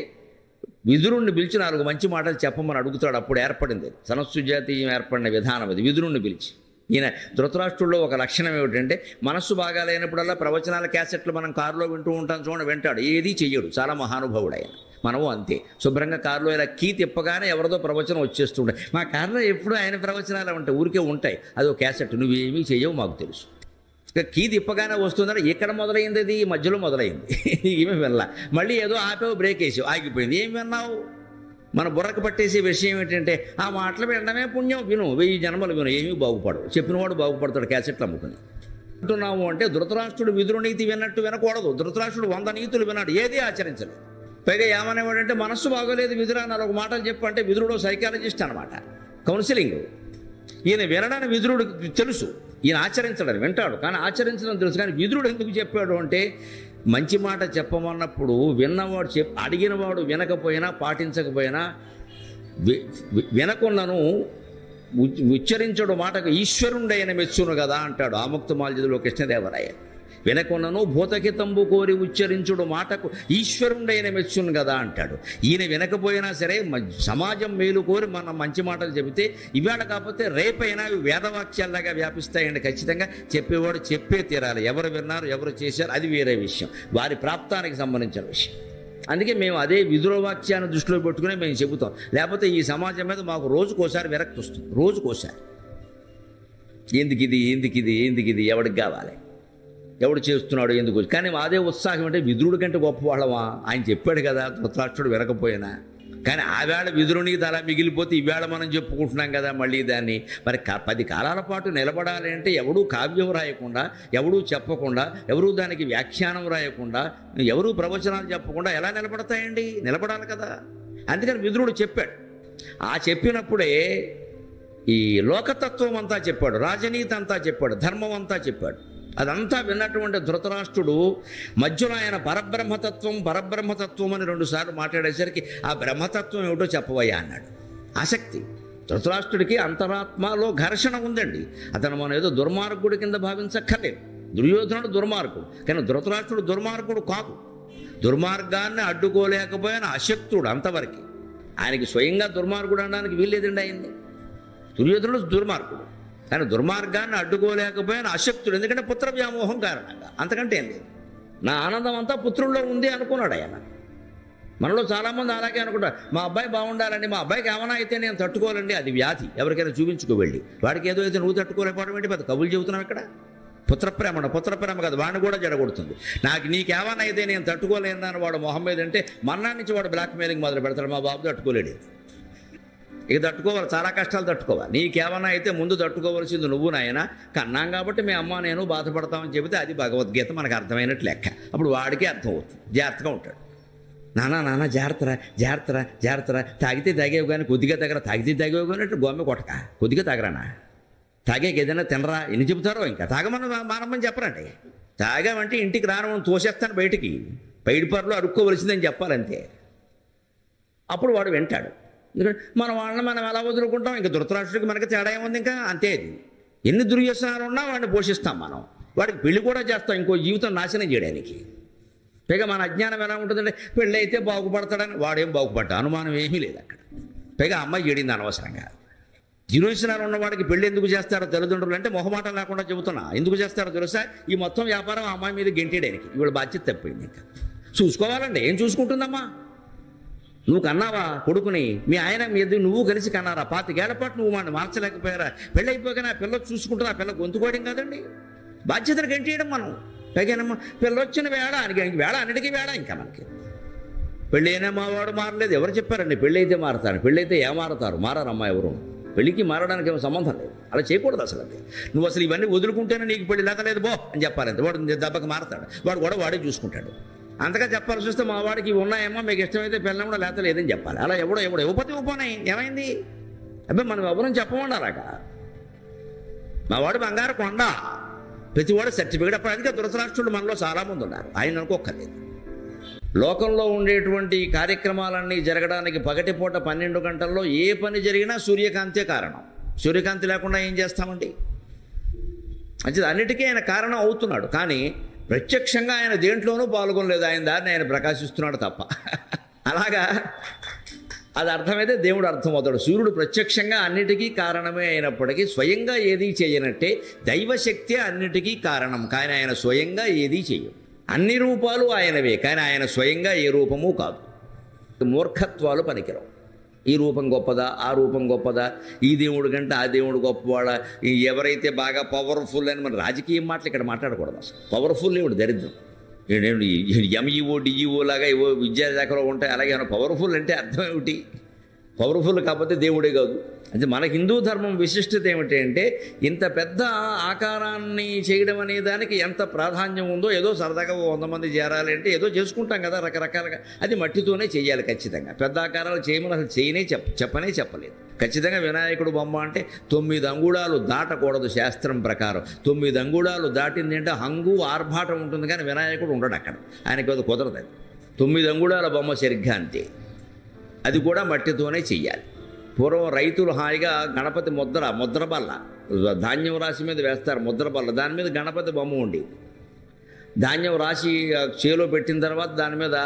S1: విదురుణ్ణి పిలిచి 4 మంచి మాటలు చెప్పమని అడుగుతాడు. అప్పుడు ఏర్పడింది సనత్సుజాతీయం ఏర్పడిన విధానం అది. విదురుణ్ణి పిలిచి ఈయన ధృతరాష్ట్రుల్లో ఒక లక్షణం ఏమిటంటే మనస్సు బాగా లేనప్పుడల్లా ప్రవచనాల క్యాసెట్లు మనం కారులో వింటూ ఉంటాం చూడండి, వింటాడు, ఏదీ చెయ్యడు, చాలా మహానుభావుడు ఆయన. మనము అంతే, శుభ్రంగా కారులో ఇలా కీ తిప్పగానే ఎవరిదో ప్రవచనం వచ్చేస్తుండే. మా కారులో ఎప్పుడు ఆయన ప్రవచనాలు ఉంటాయి, ఊరికే ఉంటాయి, అదో క్యాసెట్, నువ్వేమీ చెయ్యవు మాకు తెలుసు. ఇక కీ తిప్పగానే వస్తుందని ఎక్కడ మొదలైంది, అది మధ్యలో మొదలైంది, ఏమి వినలా. మళ్ళీ ఏదో ఆపేవు, బ్రేక్ వేసావు, ఆగిపోయింది, ఏం విన్నావు? మన బుర్రకు పట్టేసే విషయం ఏంటంటే ఆ మాటలు వినడమే పుణ్యం, విను, 1000 జన్మలు విను, ఏమీ బాగుపడవు. చెప్పినవాడు బాగుపడతాడు క్యాసెట్లు అమ్ముకుని. అంటున్నాము అంటే ధృతరాష్ట్రుడు విదురు నీతి విన్నట్టు వినకూడదు. ధృతరాష్ట్రుడు 100 నీతులు విన్నాడు, ఏదీ ఆచరించలేదు. పైగా ఏమనేవాడంటే మనస్సు బాగోలేదు విదురా, 4 మాటలు చెప్పు అంటే విదురుడు సైకాలజిస్ట్ అనమాట, కౌన్సిలింగ్. ఈయన వినడానికి విదురుడు తెలుసు, ఈయన ఆచరించడని వింటాడు, కానీ ఆచరించడం తెలుసు. కానీ విదురుడు ఎందుకు చెప్పాడు అంటే మంచి మాట చెప్పమన్నప్పుడు విన్నవాడు అడిగినవాడు వినకపోయినా పాటించకపోయినా వినకున్నను ఉచ్చరించడు మాటకు ఈశ్వరుండైన మెచ్చును కదా అంటాడు ఆముక్తమాల్యదులో కృష్ణదేవరాయ. వినకున్నను భూతహితంబు కోరి ఉచ్చరించుడు మాటకు ఈశ్వరుండైన మెచ్చును కదా అంటాడు. ఈయన వినకపోయినా సరే సమాజం మేలు కోరి మనం మంచి మాటలు చెబితే ఇవాళ కాకపోతే రేపైనా వేదవాక్యాల్లాగా వ్యాపిస్తాయండి. ఖచ్చితంగా చెప్పేవాడు చెప్పే తీరాలి. ఎవరు విన్నారు, ఎవరు చేశారు, అది వేరే విషయం, వారి ప్రాప్తానికి సంబంధించిన విషయం. అందుకే మేము అదే విదురవాక్యాన్ని దృష్టిలో పెట్టుకుని మేము చెబుతాం. లేకపోతే ఈ సమాజం మీద మాకు రోజుకోసారి విరక్తి వస్తుంది, రోజుకోసారి. ఎందుకిది ఎవడికి కావాలి, ఎవడు చేస్తున్నాడు, ఎందుకు. కానీ అదే ఉత్సాహం అంటే విదురుడి కంటే గొప్పవాళ్ళమా, ఆయన చెప్పాడు కదా ధృతరాష్ట్రుడు వినకపోయినా. కానీ ఆవేళ విదురునికి తల మిగిలిపోతే ఈవేళ మనం చెప్పుకుంటున్నాం కదా మళ్ళీ దాన్ని. మరి 10 కాలాల పాటు నిలబడాలి అంటే ఎవడూ కావ్యం రాయకుండా, ఎవడూ చెప్పకుండా, ఎవరూ దానికి వ్యాఖ్యానం రాయకుండా, ఎవరూ ప్రవచనాలు చెప్పకుండా ఎలా నిలబడతాయండి? నిలబడాలి కదా. అందుకని విదురుడు చెప్పాడు. ఆ చెప్పినప్పుడే ఈ లోకతత్వం అంతా చెప్పాడు, రాజనీతి అంతా చెప్పాడు, ధర్మం అంతా చెప్పాడు. అదంతా విన్నటువంటి ధృతరాష్ట్రుడు మధ్యలో ఆయన పరబ్రహ్మతత్వం అని 2 సార్లు మాట్లాడేసరికి ఆ బ్రహ్మతత్వం ఏమిటో చెప్పవయ్యా అన్నాడు. ఆసక్తి. ధృతరాష్ట్రుడికి అంతరాత్మలో ఘర్షణ ఉందండి. అతను మనం ఏదో దుర్మార్గుడి కింద భావించక్కర్లేదు. దుర్యోధనుడు దుర్మార్గుడు, కానీ ధృతరాష్ట్రుడు దుర్మార్గుడు కాదు. దుర్మార్గాన్ని అడ్డుకోలేకపోయిన అశక్తుడు అంతవరకు. ఆయనకి స్వయంగా దుర్మార్గుడు అనడానికి వీల్లేదండి ఆయన్ని. దుర్యోధనుడు దుర్మార్గుడు, కానీ దుర్మార్గాన్ని అడ్డుకోలేకపోయిన అశక్తుడు, ఎందుకంటే పుత్ర వ్యామోహం కారణంగా, అంతకంటే ఏం లేదు. నా ఆనందం అంతా పుత్రుల్లో ఉంది అనుకున్నాడు ఆయన. మనలో చాలామంది అలాగే అనుకుంటారు, మా అబ్బాయి బాగుండాలండి, మా అబ్బాయికి ఏమైనా అయితే నేను తట్టుకోవాలండి, అది వ్యాధి. ఎవరికైనా చూపించుకో వెళ్ళి, వాడికి ఏదో అయితే నువ్వు తట్టుకోలేకపోవడం ఏంటి, పెద్ద కబులు చెబుతున్నావు ఇక్కడ. పుత్రప్రేమ కదా, వాడిని కూడా జడగొడుతుంది. నీకేమైనా అయితే నేను తట్టుకోలేదని వాడు మొహం మీద అంటే మన్నా నుంచి వాడు బ్లాక్ మెయిలింగ్ మొదలు పెడతాడు, మా బాబు తట్టుకోలేడు. ఇక తట్టుకోవాలి, చాలా కష్టాలు తట్టుకోవాలి. నీకేమన్నా అయితే ముందు తట్టుకోవాల్సింది నువ్వు నాయన, కన్నాం కాబట్టి మీ అమ్మ నేను బాధపడతామని చెబితే అది భగవద్గీత మనకు అర్థమైనట్టు లెక్క. అప్పుడు వాడికి అర్థం అవుతుంది, జాగ్రత్తగా ఉంటాడు. నాన్న జాగ్రత్తరా, తాగితే తాగేవు కానీ కొద్దిగా తాగరా, తాగితే తాగేవు కానీ గోమె కొట్టక, కొద్దిగా తాగరానా, తాగేకి ఏదైనా తినరా, ఎన్ని చెబుతారో. ఇంకా తాగమని మానమని చెప్పరండి. తాగామంటే ఇంటికి రానమని తోసేస్తాను బయటికి, పైడిపర్లో అడుక్కోవలసిందని చెప్పాలంతే. అప్పుడు వాడు వింటాడు. ఎందుకంటే మన వాళ్ళని మనం ఎలా వదులుకుంటాం, ఇంకా ధృతరాష్ట్రుడికి మనకి తేడా ఏముంది, ఇంకా అంతే. ఎన్ని దుర్వ్యసనాలు ఉన్నా వాడిని పోషిస్తాం మనం, వాడికి పెళ్లి కూడా చేస్తాం ఇంకో జీవితం నాశనం చేయడానికి. పైగా మన అజ్ఞానం ఎలా ఉంటుందంటే పెళ్ళి అయితే బాగుపడతాడని, వాడేం బాగుపడ్డా అనుమానం ఏమీ లేదు అక్కడ. పైగా అమ్మాయి చెడింది అనవసరంగా. దుర్వ్యసనాలు ఉన్నవాడికి పెళ్ళి ఎందుకు చేస్తారో తల్లిదండ్రులు అంటే మొహమాటం లేకుండా చెబుతున్నా. ఎందుకు చేస్తారో తెలుసా, ఈ మొత్తం వ్యాపారం అమ్మాయి మీద గెంటేయడానికి. ఇవాళ బాధ్యత తప్పింది. ఇంకా చూసుకోవాలండి, ఏం చూసుకుంటుందమ్మా. నువ్వు కన్నావా కొడుకుని, మీ ఆయన మీద నువ్వు కలిసి కన్నారా, 25 ఏళ్ల పాటు నువ్వు వాడిని మార్చలేకపోయారా, పెళ్ళి అయిపోయాక నా పిల్ల చూసుకుంటారా, పిల్ల గొంతుకోవడం కాదండి, బాధ్యతను గంటేయడం మనం. పైగానమ్మా పిల్ల వచ్చిన వేళ వేళ అన్నిటికీ వేళ, ఇంకా మనకి పెళ్ళి అయినా మావాడు మారలేదు. ఎవరు చెప్పారండి పెళ్ళి అయితే మారతారు? పెళ్ళి అయితే మారతారు? మారమ్మా ఎవరు. పెళ్ళికి మారడానికి ఏమో సంబంధం లేదు. అలా చేయకూడదు అసలు. అది నువ్వు అసలు ఇవన్నీ వదులుకుంటేనే నీకు పెళ్ళి లేక లేదు బో అని చెప్పాలి. అంతే. వాడు దెబ్బకి మారతాడు. వాడు కూడా వాడే చూసుకుంటాడు. అంతగా చెప్పాల్సి వస్తే మా వాడికి ఇవి ఉన్నాయేమో, మీకు ఇష్టమైతే పెళ్ళం కూడా లేక లేదని చెప్పాలి. అలా ఎవడో ఇవ్వకపోతే ఇవ్వపోనాయి ఏమైంది? అబ్బాయి మనం ఎవరని చెప్పమండి అలాగా. మా వాడు బంగారు కొండ, ప్రతివాడు సర్టిఫికేట్. అప్పుడు అందుకే ధృతరాష్ట్రుడు మనలో చాలామంది ఉన్నారు. ఆయన అనుకోక్కర్లేదు. లోకంలో ఉండేటువంటి కార్యక్రమాలన్నీ జరగడానికి పగటిపూట 12 గంటల్లో ఏ పని జరిగినా సూర్యకాంతే కారణం. సూర్యకాంతి లేకుండా ఏం చేస్తామండి? అంటే అన్నిటికీ ఆయన కారణం అవుతున్నాడు. కానీ ప్రత్యక్షంగా ఆయన దేంట్లోనూ పాల్గొనలేదు. ఆయన దారిని ఆయన ప్రకాశిస్తున్నాడు తప్ప. అలాగా అది అర్థమైతే దేవుడు అర్థమవుతాడు. సూర్యుడు ప్రత్యక్షంగా అన్నిటికీ కారణమే అయినప్పటికీ స్వయంగా ఏదీ చేయనట్టే దైవశక్తి అన్నిటికీ కారణం. కానీ ఆయన స్వయంగా ఏదీ చేయడు. అన్ని రూపాలు ఆయనవే, కానీ ఆయన స్వయంగా ఏ రూపము కాదు. మూర్ఖత్వాలు పనికిరావు. ఈ రూపం గొప్పదా, ఆ రూపం గొప్పదా, ఈ దేవుడు కంటే ఆ దేవుడు గొప్పవాడా, ఎవరైతే బాగా పవర్ఫుల్ అని మన రాజకీయ మాటలు ఇక్కడ మాట్లాడకూడదు. అసలు పవర్ఫుల్ ఇవిడు దరిద్రం. ఎంఈఓ డిఈఓ లాగా ఏవో విద్యాశాఖలో ఉంటాయి. అలాగే ఏమైనా పవర్ఫుల్ అంటే అర్థం ఏమిటి? పవర్ఫుల్ కాకపోతే దేవుడే కాదు. అంటే మన హిందూ ధర్మం విశిష్టత ఏమిటి అంటే ఇంత పెద్ద ఆకారాన్ని చేయడం అనే దానికి ఎంత ప్రాధాన్యం ఉందో. ఏదో సరదాగా 100 మంది చేరాలి అంటే ఏదో చేసుకుంటాం కదా రకరకాలుగా. అది మట్టితోనే చేయాలి ఖచ్చితంగా. పెద్ద ఆకారాలు చేయమని అసలు చెప్పలేదు. ఖచ్చితంగా వినాయకుడు బొమ్మ అంటే 9 అంగుళాలు దాటకూడదు శాస్త్రం ప్రకారం. 9 అంగుళాలు దాటింది అంటే హంగు ఆర్భాటం ఉంటుంది, కానీ వినాయకుడు ఉండడు అక్కడ. ఆయనకి అది కుదరదు. అది 9 అంగుళాల బొమ్మ సరిగ్గా అంతే. అది కూడా మట్టితోనే చెయ్యాలి. పూర్వం రైతులు హాయిగా గణపతి ముద్ర బల్ల, ధాన్యం రాశి మీద వేస్తారు ముద్ర బల్ల. దాని మీద గణపతి బొమ్మ ఉండేది. ధాన్యం రాశి చేలో పెట్టిన తర్వాత దాని మీద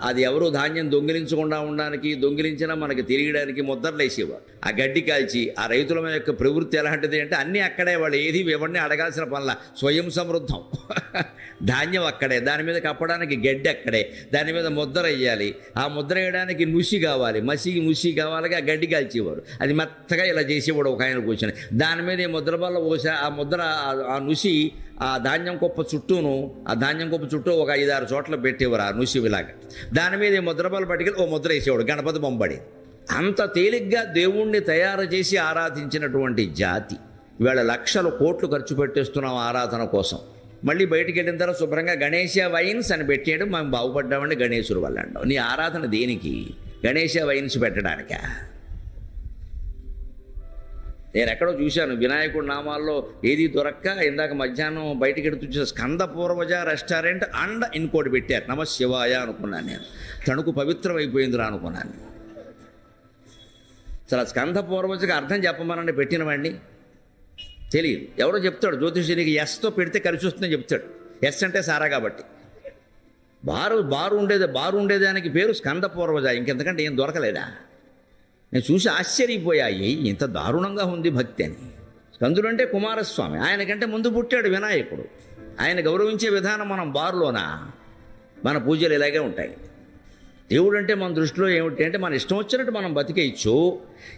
S1: అది ఎవరు ధాన్యం దొంగిలించకుండా ఉండడానికి, దొంగిలించినా మనకి తిరగడానికి ముద్రలు వేసేవారు. ఆ గడ్డి కాల్చి ఆ రైతుల యొక్క ప్రవృత్తి ఎలాంటిది అంటే అన్నీ అక్కడే. వాళ్ళు ఏది ఎవరిని అడగాల్సిన పనుల, స్వయం సమృద్ధం. ధాన్యం అక్కడే, దాని మీద కప్పడానికి గడ్డి అక్కడే, దాని మీద ముద్ర వేయాలి. ఆ ముద్ర వేయడానికి నుసి కావాలి, నుసి కావాలి. ఆ గడ్డి కాల్చేవారు. అది మెత్తగా ఇలా చేసేవాడు ఒక ఆయన కూర్చొని. దాని మీద ఈ ముద్ర బల్ల పోసా ఆ ముద్ర ఆ నుసి ఆ ధాన్యం కుప్ప చుట్టూ ఒక 5-6 చోట్ల పెట్టేవారు ఆ నుసిలాగా. దాని మీద ముద్రబలు పట్టుకెళ్ళి ఓ ముద్ర వేసేవాడు, గణపతి బొమ్మడి. అంత తేలిగ్గా దేవుణ్ణి తయారు చేసి ఆరాధించినటువంటి జాతి ఇవాళ లక్షలు కోట్లు ఖర్చు పెట్టేస్తున్నాం ఆరాధన కోసం. మళ్ళీ బయటికి వెళ్ళిన తర్వాత శుభ్రంగా గణేశ వైన్స్ అని పెట్టేయడం, మేము బాగుపడ్డామండి గణేశుడు వల్ల అంటాం. నీ ఆరాధన దేనికి? గణేశ వైన్స్ పెట్టడానికా? నేను ఎక్కడో చూశాను వినాయకుడి నామాల్లో ఏది దొరక్క ఇందాక మధ్యాహ్నం బయటికి ఎడుతూ చూసా, స్కంద పూర్వజ రెస్టారెంట్ అండ్ ఇంకోటి పెట్టారు, నమ శివాయ అనుకున్నాను. నేను తణుకు పవిత్రం అయిపోయిందిరా అనుకున్నాను. అసలు స్కంద పూర్వజకి అర్థం చెప్పమనండి పెట్టినవాడిని. తెలియదు. ఎవరో చెప్తాడు జ్యోతిషునికి ఎస్తో పెడితే కలిసి వస్తుందని చెప్తాడు. ఎస్ అంటే సారా కాబట్టి. బారు ఉండేదానికి పేరు స్కంద పూర్వజ. ఇంకెంతకంటే ఏం దొరకలేదా? నేను చూసి ఆశ్చర్యపోయాయి, ఇంత దారుణంగా ఉంది భక్తి అని. స్కందుడు అంటే కుమారస్వామి, ఆయనకంటే ముందు పుట్టాడు వినాయకుడు. ఆయన గౌరవించే విధానం మనం బారులోనా? మన పూజలు ఇలాగే ఉంటాయి. దేవుడు అంటే మన దృష్టిలో ఏమిటి అంటే మన ఇష్టం వచ్చినట్టు మనం బతికేయచ్చు.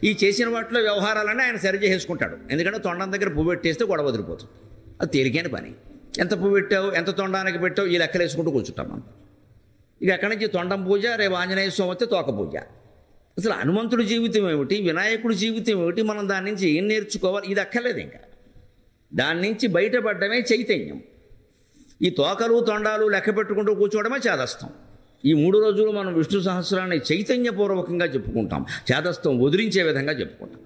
S1: ఈ చేసిన వాటిలో వ్యవహారాలన్నీ ఆయన సరి చేసుకుంటాడు. ఎందుకంటే తొండం దగ్గర పువ్వు పెట్టేస్తే గొడవ వదిలిపోతుంది. అది తేలికైన పని. ఎంత పువ్వు పెట్టావు, ఎంత తొండానికి పెట్టావు, ఈ లెక్కలు వేసుకుంటూ కూర్చుంటాం మనం. ఇక ఎక్కడి నుంచి తొండం పూజ, రేపు ఆంజనేయ స్వామి వస్తే తోక పూజ. అసలు హనుమంతుడి జీవితం ఏమిటి, వినాయకుడి జీవితం ఏమిటి, మనం దాని నుంచి ఏం నేర్చుకోవాలి? ఇది అక్కర్లేదు. ఇంకా దాని నుంచి బయటపడడమే చైతన్యం. ఈ తోకలు తొండాలు లెక్క పెట్టుకుంటూ కూర్చోవడమే చేదస్తం. ఈ 3 రోజులు మనం విష్ణు సహస్రాన్ని చైతన్యపూర్వకంగా చెప్పుకుంటాం, చేదస్తం వదిలించే విధంగా చెప్పుకుంటాం.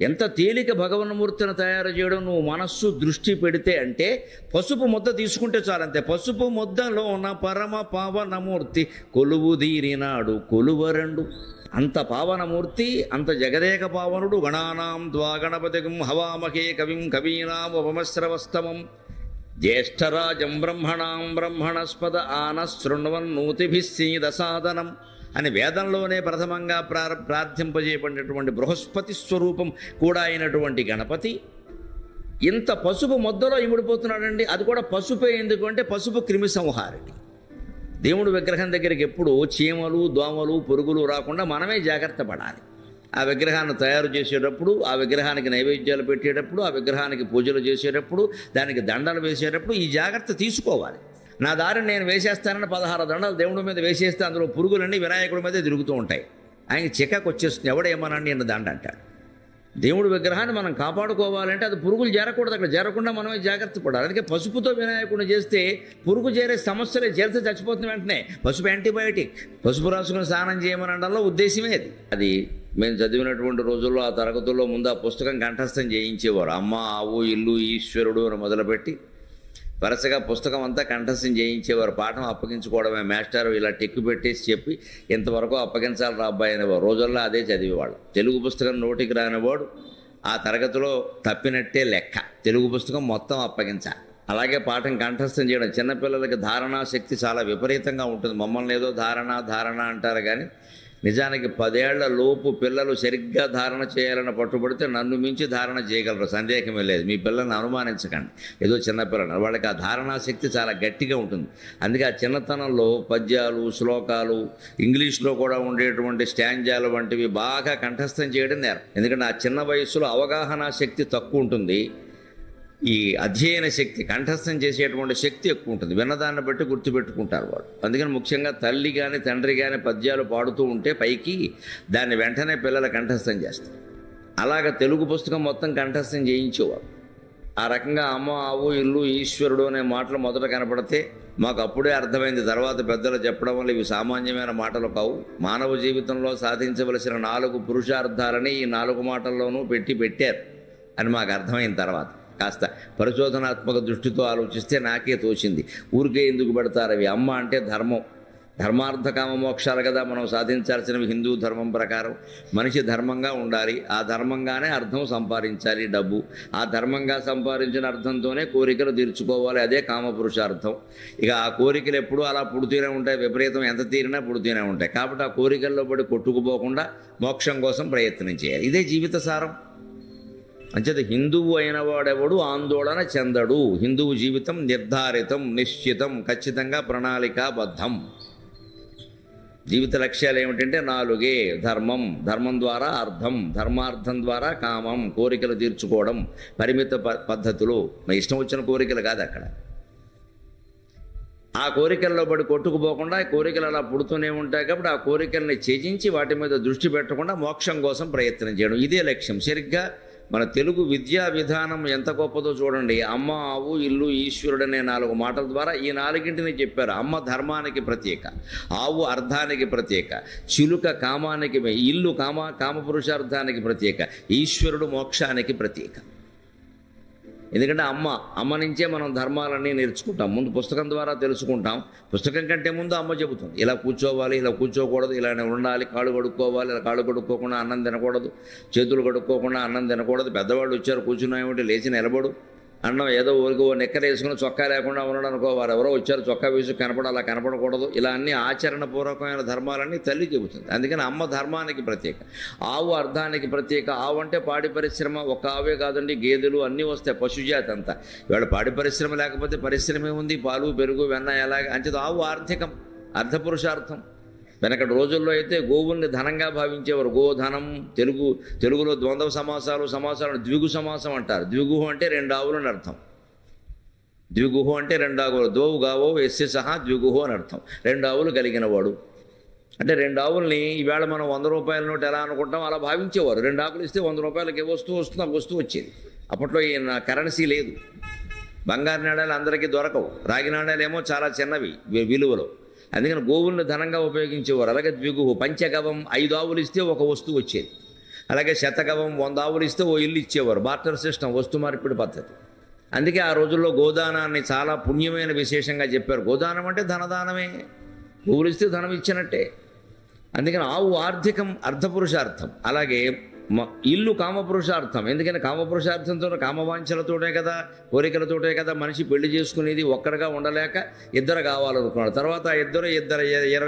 S1: ఎంత తేలిక భగవన్మూర్తిని తయారు చేయడం నువ్వు మనస్సు దృష్టి పెడితే అంటే పసుపు ముద్ద తీసుకుంటే చాలంతే. పసుపు ముద్దలో ఉన్న పరమ పావనమూర్తి కొలువు తీరినాడు కొలువరండు. అంత పావనమూర్తి, అంత జగదేక పావనుడు. గణానాం ద్వాగణపతిగం హవామహే కవిం కవీనాం ఉపమశ్రవస్తమం జ్యేష్ఠరాజం బ్రహ్మణాం బ్రహ్మణస్పద ఆనశృణ్వన్నూతిభిస్సీదసాదనం అని వేదంలోనే ప్రథమంగా ప్రార్థింపజేయబడినటువంటి బృహస్పతి స్వరూపం కూడా అయినటువంటి గణపతి ఇంత పసుపు ముద్దలో ఇమిడిపోతున్నాడండి. అది కూడా పసుపే. ఎందుకు అంటే పసుపు క్రిమి సంహారిణి. దేవుడు విగ్రహం దగ్గరికి ఎప్పుడు చీమలు దోమలు పురుగులు రాకుండా మనమే జాగ్రత్త పడాలి. ఆ విగ్రహాన్ని తయారు చేసేటప్పుడు, ఆ విగ్రహానికి నైవేద్యాలు పెట్టేటప్పుడు, ఆ విగ్రహానికి పూజలు చేసేటప్పుడు, దానికి దండలు వేసేటప్పుడు ఈ జాగ్రత్త తీసుకోవాలి. నా దారిని నేను వేసేస్తానని 16 దండాలు దేవుడి మీద వేసేస్తే అందులో పురుగులన్నీ వినాయకుడి మీదే తిరుగుతూ ఉంటాయి. ఆయనకి చికాకు వచ్చేస్తుంది, ఎవడేమనండి నిన్న దండ అంటాడు. దేవుడి విగ్రహాన్ని మనం కాపాడుకోవాలంటే అది పురుగులు చేరకూడదు, అక్కడ చేరకుండా మనమే జాగ్రత్త పడాలి. అందుకే పసుపుతో వినాయకుడిని చేస్తే పురుగు చేరే సమస్యలే, చేరితే చచ్చిపోతుంది వెంటనే. పసుపు యాంటీబయాటిక్, పసుపు రాసుకుని స్నానం చేయమని అనడంలో ఉద్దేశమే అది. మేము చదివినటువంటి రోజుల్లో ఆ తరగతుల్లో ముందు ఆ పుస్తకం కంఠస్థం చేయించేవారు. అమ్మ, ఆవు, ఇల్లు, ఈశ్వరుడు అని మొదలుపెట్టి వరుసగా పుస్తకం అంతా కంఠస్థం చేయించేవారు. పాఠం అప్పగించుకోవడమే, మాస్టారు ఇలా టెక్కు పెట్టేసి చెప్పి ఇంతవరకు అప్పగించాలి రా అబ్బాయి అనేవారు. రోజుల్లో అదే చదివేవాడు. తెలుగు పుస్తకం నోటికి రానివాడు ఆ తరగతిలో తప్పినట్టే లెక్క. తెలుగు పుస్తకం మొత్తం అప్పగించాలి. అలాగే పాఠం కంఠస్థం చేయడం. చిన్నపిల్లలకి ధారణా శక్తి చాలా విపరీతంగా ఉంటుంది. మమ్మల్ని ఏదో ధారణ అంటారు కానీ నిజానికి 10 ఏళ్ల లోపు పిల్లలు సరిగ్గా ధారణ చేయాలని పట్టుబడితే నన్ను మించి ధారణ చేయగలరు, సందేహమే లేదు. మీ పిల్లల్ని అనుమానించకండి, ఏదో చిన్నపిల్లలు, వాళ్ళకి ఆ ధారణా శక్తి చాలా గట్టిగా ఉంటుంది. అందుకే ఆ చిన్నతనంలో పద్యాలు, శ్లోకాలు, ఇంగ్లీష్లో కూడా ఉండేటువంటి స్టాంజాలు వంటివి బాగా కంఠస్థం చేయడం నేరం. ఎందుకంటే ఆ చిన్న వయస్సులో అవగాహన శక్తి తక్కువ ఉంటుంది, ఈ అధ్యయన శక్తి, కంఠస్థం చేసేటువంటి శక్తి ఎక్కువ ఉంటుంది. విన్నదాన్ని బట్టి గుర్తుపెట్టుకుంటారు వాడు. అందుకని ముఖ్యంగా తల్లి కానీ తండ్రి కానీ పద్యాలు పాడుతూ ఉంటే పైకి దాన్ని వెంటనే పిల్లలు కంఠస్థం చేస్తారు. అలాగ తెలుగు పుస్తకం మొత్తం కంఠస్థం చేయించేవారు. ఆ రకంగా అమ్మ, ఆవు, ఇల్లు, ఈశ్వరుడు అనే మాటలు మొదట కనపడితే మాకు అప్పుడే అర్థమైంది. తర్వాత పెద్దలు చెప్పడం వల్ల ఇవి సామాన్యమైన మాటలు కావు. మానవ జీవితంలో సాధించవలసిన 4 పురుషార్థాలని ఈ 4 మాటల్లోనూ పెట్టారు అని మాకు అర్థమైన తర్వాత కాస్త పరిశోధనాత్మక దృష్టితో ఆలోచిస్తే నాకే తోచింది. ఊరికే ఎందుకు పెడతారు అవి? అమ్మ అంటే ధర్మం, ధర్మార్థ కామ మోక్షాలు కదా మనం సాధించాల్సినవి. హిందూ ధర్మం ప్రకారం మనిషి ధర్మంగా ఉండాలి, ఆ ధర్మంగానే అర్థం సంపాదించాలి, డబ్బు. ఆ ధర్మంగా సంపాదించిన అర్థంతోనే కోరికలు తీర్చుకోవాలి, అదే కామపురుషార్థం. ఇక ఆ కోరికలు ఎప్పుడూ అలా పుడుతూనే ఉంటాయి, విపరీతం ఎంత తీరినా పుడుతూనే ఉంటాయి. కాబట్టి ఆ కోరికల్లో పడి కొట్టుకుపోకుండా మోక్షం కోసం ప్రయత్నం చేయాలి. ఇదే జీవిత సారం. అంచేత హిందువు అయిన వాడెవడు ఆందోళన చెందడు. హిందువు జీవితం నిర్ధారితం, నిశ్చితం, ఖచ్చితంగా ప్రణాళికాబద్ధం. జీవిత లక్ష్యాలు ఏమిటంటే 4: ధర్మం, ధర్మం ద్వారా అర్థం, ధర్మార్థం ద్వారా కామం, కోరికలు తీర్చుకోవడం పరిమిత పద్ధతులు. ఇష్టం వచ్చిన కోరికలు కాదు అక్కడ. ఆ కోరికల్లో పడి కొట్టుకుపోకుండా కోరికలు అలా పుడుతూనే ఉంటాయి. కాబట్టి ఆ కోరికల్ని త్యజించి వాటి మీద దృష్టి పెట్టకుండా మోక్షం కోసం ప్రయత్నం చేయడం, ఇదే లక్ష్యం. సరిగ్గా మన తెలుగు విద్యా విధానం ఎంత గొప్పదో చూడండి. అమ్మ, ఆవు, ఇల్లు, ఈశ్వరుడు అనే 4 మాటల ద్వారా ఈ 4ంటిని చెప్పారు. అమ్మ ధర్మానికి ప్రత్యేక, ఆవు అర్థానికి ప్రత్యేక, చిలుక కామానికి, ఇల్లు కామపురుషార్థానికి ప్రత్యేక, ఈశ్వరుడు మోక్షానికి ప్రత్యేక. ఎందుకంటే అమ్మ నుంచే మనం ధర్మాలన్నీ నేర్చుకుంటాం. ముందు పుస్తకం ద్వారా తెలుసుకుంటాం. పుస్తకం కంటే ముందు అమ్మ చెబుతుంది, ఇలా కూర్చోవాలి, ఇలా కూర్చోకూడదు, ఇలా ఉండాలి, కాళ్ళు కడుక్కోవాలి, ఇలా కాళ్ళు కడుక్కోకుండా అన్నం తినకూడదు, చేతులు కడుక్కోకుండా అన్నం తినకూడదు, పెద్దవాళ్ళు వచ్చారు కూర్చున్నాయేమిటి లేచి నిలబడు, అన్నం ఏదో ఊరికి నెక్కలు వేసుకుని చొక్కా లేకుండా ఉండడం అనుకో, వారు ఎవరో వచ్చారు చొక్కా వేసి అలా కనపడకూడదు, ఇలా అన్ని ఆచరణపూర్వకమైన ధర్మాలన్నీ తల్లి చెబుతుంది. అందుకని అమ్మ ధర్మానికి ప్రత్యేక, ఆవు అర్థానికి ప్రత్యేక. ఆవు అంటే పాడి పరిశ్రమ, ఒక ఆవే కాదండి, గేదెలు అన్నీ వస్తాయి, పశుజాతి అంతా. ఇవాళ పాడి పరిశ్రమ లేకపోతే పరిశ్రమ ఉంది, పాలు, పెరుగు, వెన్న ఎలాగ. అంచేది ఆవు ఆర్థికం, అర్థపురుషార్థం. వెనకటి రోజుల్లో అయితే గోవుల్ని ధనంగా భావించేవారు. గోధనం, తెలుగులో ద్వంద్వ సమాసాలు ద్విగు సమాసం అంటారు. ద్విగుహు అంటే 2 ఆవులని అర్థం. ద్విగుహు అంటే 2 ఆవులు, దోవు గావో ఎస్సె సహా ద్విగుహు అని అర్థం. 2 ఆవులు కలిగిన వాడు అంటే 2 ఆవుల్ని ఈవేళ మనం 100 రూపాయల నోటు ఎలా అనుకుంటాం అలా భావించేవారు. 2 ఆవులు ఇస్తే 100 రూపాయలకి వస్తువు వస్తుంది, ఆ వస్తువు వచ్చేది. అప్పట్లో ఈ కరెన్సీ లేదు, బంగారు నాణ్యాలు అందరికీ దొరకవు, రాగి నాణ్యాలు ఏమో చాలా చిన్నవి విలువలో. అందుకని గోవుల్ని ధనంగా ఉపయోగించేవారు. అలాగే ద్విగుహు, పంచగవం 5 ఆవులు ఇస్తే ఒక వస్తువు వచ్చేది. అలాగే శతగవం 100 ఆవులు ఇస్తే ఓ ఇల్లు ఇచ్చేవారు. బార్టర్ సిస్టమ్, వస్తు మార్పిడి పద్ధతి. అందుకే ఆ రోజుల్లో గోదానాన్ని చాలా పుణ్యమైన విశేషంగా చెప్పారు. గోదానం అంటే ధనదానమే, గోవులు ఇస్తే ధనం ఇచ్చినట్టే. అందుకని ఆవు ఆర్థికం, అర్థపురుషార్థం. అలాగే ఇల్లు కామపురుషార్థం. ఎందుకని కామపురుషార్థంతో కామవాంఛలతోటే కదా, కోరికలతోటే కదా మనిషి పెళ్లి చేసుకునేది. ఒక్కడిగా ఉండలేక 2 కావాలనుకున్నాడు. తర్వాత 2 22 అయ్యారు,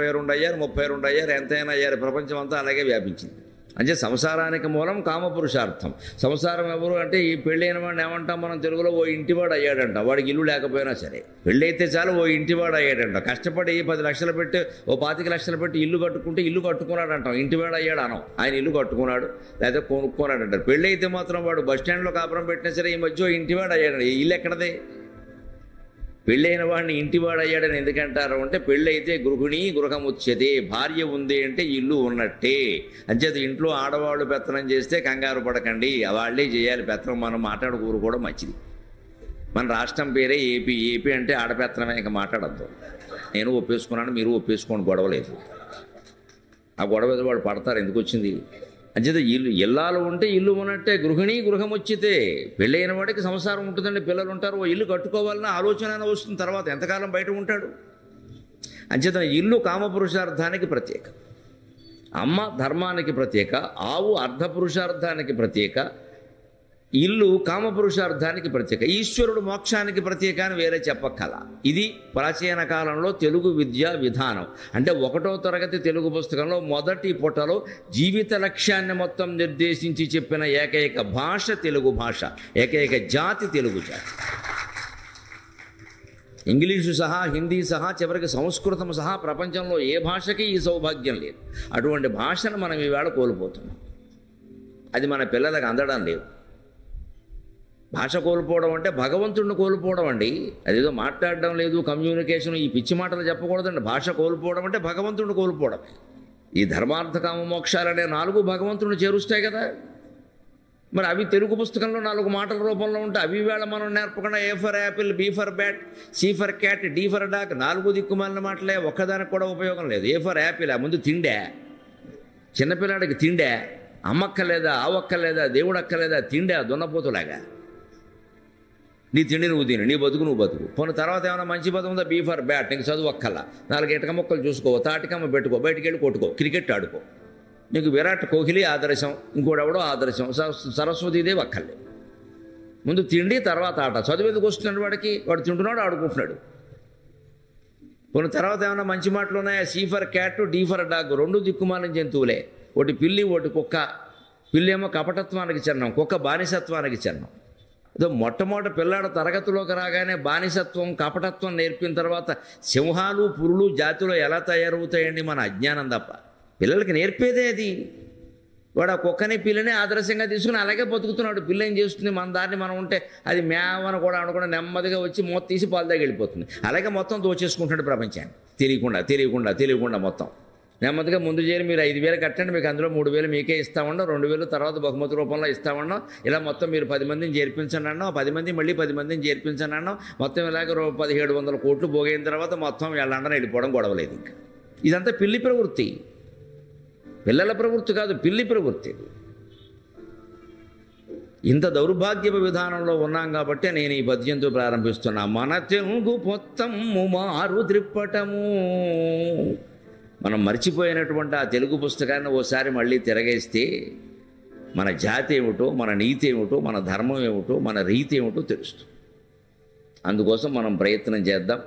S1: 32 అయ్యారు, ఎంతైనా అయ్యారు. ప్రపంచం అంతా అలాగే వ్యాపించింది. అంటే సంసారానికి మూలం కామపురుషార్థం. సంసారం ఎవరు అంటే ఈ పెళ్ళైన వాడిని ఏమంటాం మనం తెలుగులో? ఓ ఇంటివాడు అయ్యాడంట. వాడికి ఇల్లు లేకపోయినా సరే, పెళ్ళి అయితే చాలు ఓ ఇంటివాడు అయ్యాడంట. కష్టపడి 10 లక్షలు పెట్టి ఓ 25 లక్షలు పెట్టి ఇల్లు కట్టుకుంటే ఇల్లు కట్టుకున్నాడు అంటాం, ఇంటివాడు అయ్యాడు అనం. ఆయన ఇల్లు కట్టుకున్నాడు లేదా కొనుక్కున్నాడు అంటారు. పెళ్ళి అయితే మాత్రం వాడు బస్ స్టాండ్లో కాపురం పెట్టినా సరే ఈ మధ్య ఇంటివాడు అయ్యాడు. ఇల్లు ఎక్కడదే? పెళ్ళైన వాడిని ఇంటివాడు అయ్యాడని ఎందుకంటారు అంటే పెళ్ళైతే గృహిణి గృహముచ్యతే, భార్య ఉంది అంటే ఇల్లు ఉన్నట్టే. అంచేత ఇంట్లో ఆడవాళ్ళు పెత్తనం చేస్తే కంగారు పడకండి, వాళ్ళే చేయాలి పెత్తనం, మనం మాట్లాడుకోరు కూడా మంచిది. మన రాష్ట్రం పేరే ఏపీ. ఏపీ అంటే ఆడపెత్తనమే, ఇంకా మాట్లాడద్దు. నేను ఒప్పేసుకున్నాను, మీరు ఒప్పేసుకోండి, గొడవలేదు. ఆ గొడవ ఏదో వాళ్ళు పడతారు, ఎందుకు వచ్చింది. అంచేత ఇల్లాలు ఉంటే ఇల్లు ఉన్నట్టే, గృహిణి గృహం వచ్చితే. పెళ్ళైన వాడికి సంసారం ఉంటుందండి, పిల్లలు ఉంటారు, ఓ ఇల్లు కట్టుకోవాలన్న ఆలోచన వస్తుంది. తర్వాత ఎంతకాలం బయట ఉంటాడు. అంచేత ఇల్లు కామపురుషార్థానికి ప్రత్యేక, అమ్మ ధర్మానికి ప్రత్యేక, ఆవు అర్ధపురుషార్థానికి ప్రత్యేక, ఇల్లు కామపురుషార్థానికి ప్రత్యేక. ఈశ్వరుడు మోక్షానికి ప్రత్యేక అని వేరే చెప్పక్కల. ఇది ప్రాచీన కాలంలో తెలుగు విద్యా విధానం. అంటే 1వ తరగతి తెలుగు పుస్తకంలో మొదటి పుటలో జీవిత లక్ష్యాన్ని మొత్తం నిర్దేశించి చెప్పిన ఏకైక భాష తెలుగు భాష, ఏకైక జాతి తెలుగు జాతి. ఇంగ్లీషు సహా, హిందీ సహా, చివరికి సంస్కృతం సహా ప్రపంచంలో ఏ భాషకి ఈ సౌభాగ్యం లేదు. అటువంటి భాషను మనం ఈవేళ కోల్పోతున్నాం. అది మన పిల్లలకు అందడం లేదు. భాష కోల్పోవడం అంటే భగవంతుడిని కోల్పోవడం అండి. అదేదో మాట్లాడడం లేదు, కమ్యూనికేషన్, ఈ పిచ్చి మాటలు చెప్పకూడదండి. భాష కోల్పోవడం అంటే భగవంతుడిని కోల్పోవడమే. ఈ ధర్మార్థ కామ మోక్షాలనే 4 భగవంతుడిని చేరుస్తాయి కదా. మరి అవి తెలుగు పుస్తకంలో 4 మాటల రూపంలో ఉంటాయి. అవి వేళ మనం నేర్పకుండా A for apple, B for bat, C for cat, D for dog, 4 దిక్కుమాలిన మాటలే, ఒక్కదానికి కూడా ఉపయోగం లేదు. ఏ ఫర్ యాపిల్, ఆ ముందు తిండే, చిన్నపిల్లాడికి తిండే, అమ్మక్కలేదా, ఆవక్కలేదా, దేవుడు అక్కలేదా, తిండే దున్నపోతులాగా. నీ తిండి నువ్వు తిని, నీ బతుకు నువ్వు బతుకు. పోయిన తర్వాత ఏమైనా మంచి పదం ఉందా, బీ ఫర్ బ్యాట్, నీకు చదువు అక్కల్లా, 4 ఇటక మొక్కలు చూసుకో, తాటికమ్మ పెట్టుకో, బయటికి వెళ్ళి కొట్టుకో, క్రికెట్ ఆడుకో. నీకు విరాట్ కోహ్లీ ఆదర్శం, ఇంకోడెవడో ఆదర్శం, సరస్వతీదేవి అక్కర్లే. ముందు తిండి, తర్వాత ఆట. చదువు ఎందుకు వస్తున్నాడు వాడికి? వాడు తింటున్నాడు, ఆడుకుంటున్నాడు. పోయిన తర్వాత ఏమైనా మంచి మాటలు ఉన్నాయా? C for cat, D for dog, 2 దిక్కుమాలిన జంతువులే. ఒకటి పిల్లి, ఒకటి కుక్క. పిల్లేమో కపటత్వానికి చిహ్నం, కుక్క బానిసత్వానికి చిహ్నం. అదో మొట్టమొదటి పిల్లాడు తరగతిలోకి రాగానే బానిసత్వం, కపటత్వం నేర్పిన తర్వాత సింహాలు, పురులు జాతిలో ఎలా తయారవుతాయండి? మన అజ్ఞానం తప్ప. పిల్లలకి నేర్పేదే అది. వాడు ఆ కుక్కని పిల్లని ఆదర్శంగా తీసుకుని అలాగే బతుకుతున్నాడు. పిల్ల ఏం చేస్తుంది? మన దారిని మనం ఉంటే అది మేమని కూడా అనుకుని నెమ్మదిగా వచ్చి మూత తీసి పాలు దాకా వెళ్ళిపోతుంది. అలాగే మొత్తం దోచేసుకుంటాడు ప్రపంచాన్ని, తెలియకుండా మొత్తం. నెమ్మదిగా ముందు చేరి మీరు 5,000 కట్టండి, మీకు అందులో 3,000 మీకే ఇస్తామన్నా, 2,000 తర్వాత బహుమతి రూపంలో ఇస్తామన్నా, ఇలా మొత్తం మీరు 10 మందిని చేర్పించండి అన్నాం, 10 మంది మళ్ళీ 10 మందిని చేర్పించండి అన్నాం. మొత్తం ఇలాగ 1,700 కోట్లు పోగైన తర్వాత మొత్తం వీళ్ళందరూ వెళ్ళిపోవడం, గొడవలేదు. ఇంకా ఇదంతా పిల్లి ప్రవృత్తి, పిల్లల ప్రవృత్తి కాదు, పిల్లి ప్రవృత్తి. ఇంత దౌర్భాగ్యపు విధానంలో ఉన్నాం కాబట్టి నేను ఈ పద్యంతో ప్రారంభిస్తున్నా. మన తెలుగు పొత్తము మారు త్రిప్పటము. మనం మర్చిపోయినటువంటి ఆ తెలుగు పుస్తకాన్ని ఓసారి మళ్ళీ తిరగేస్తే మన జాతి ఏమిటో, మన నీతి ఏమిటో, మన ధర్మం ఏమిటో, మన రీతి ఏమిటో తెలుస్తుంది. అందుకోసం మనం ప్రయత్నం చేద్దాం.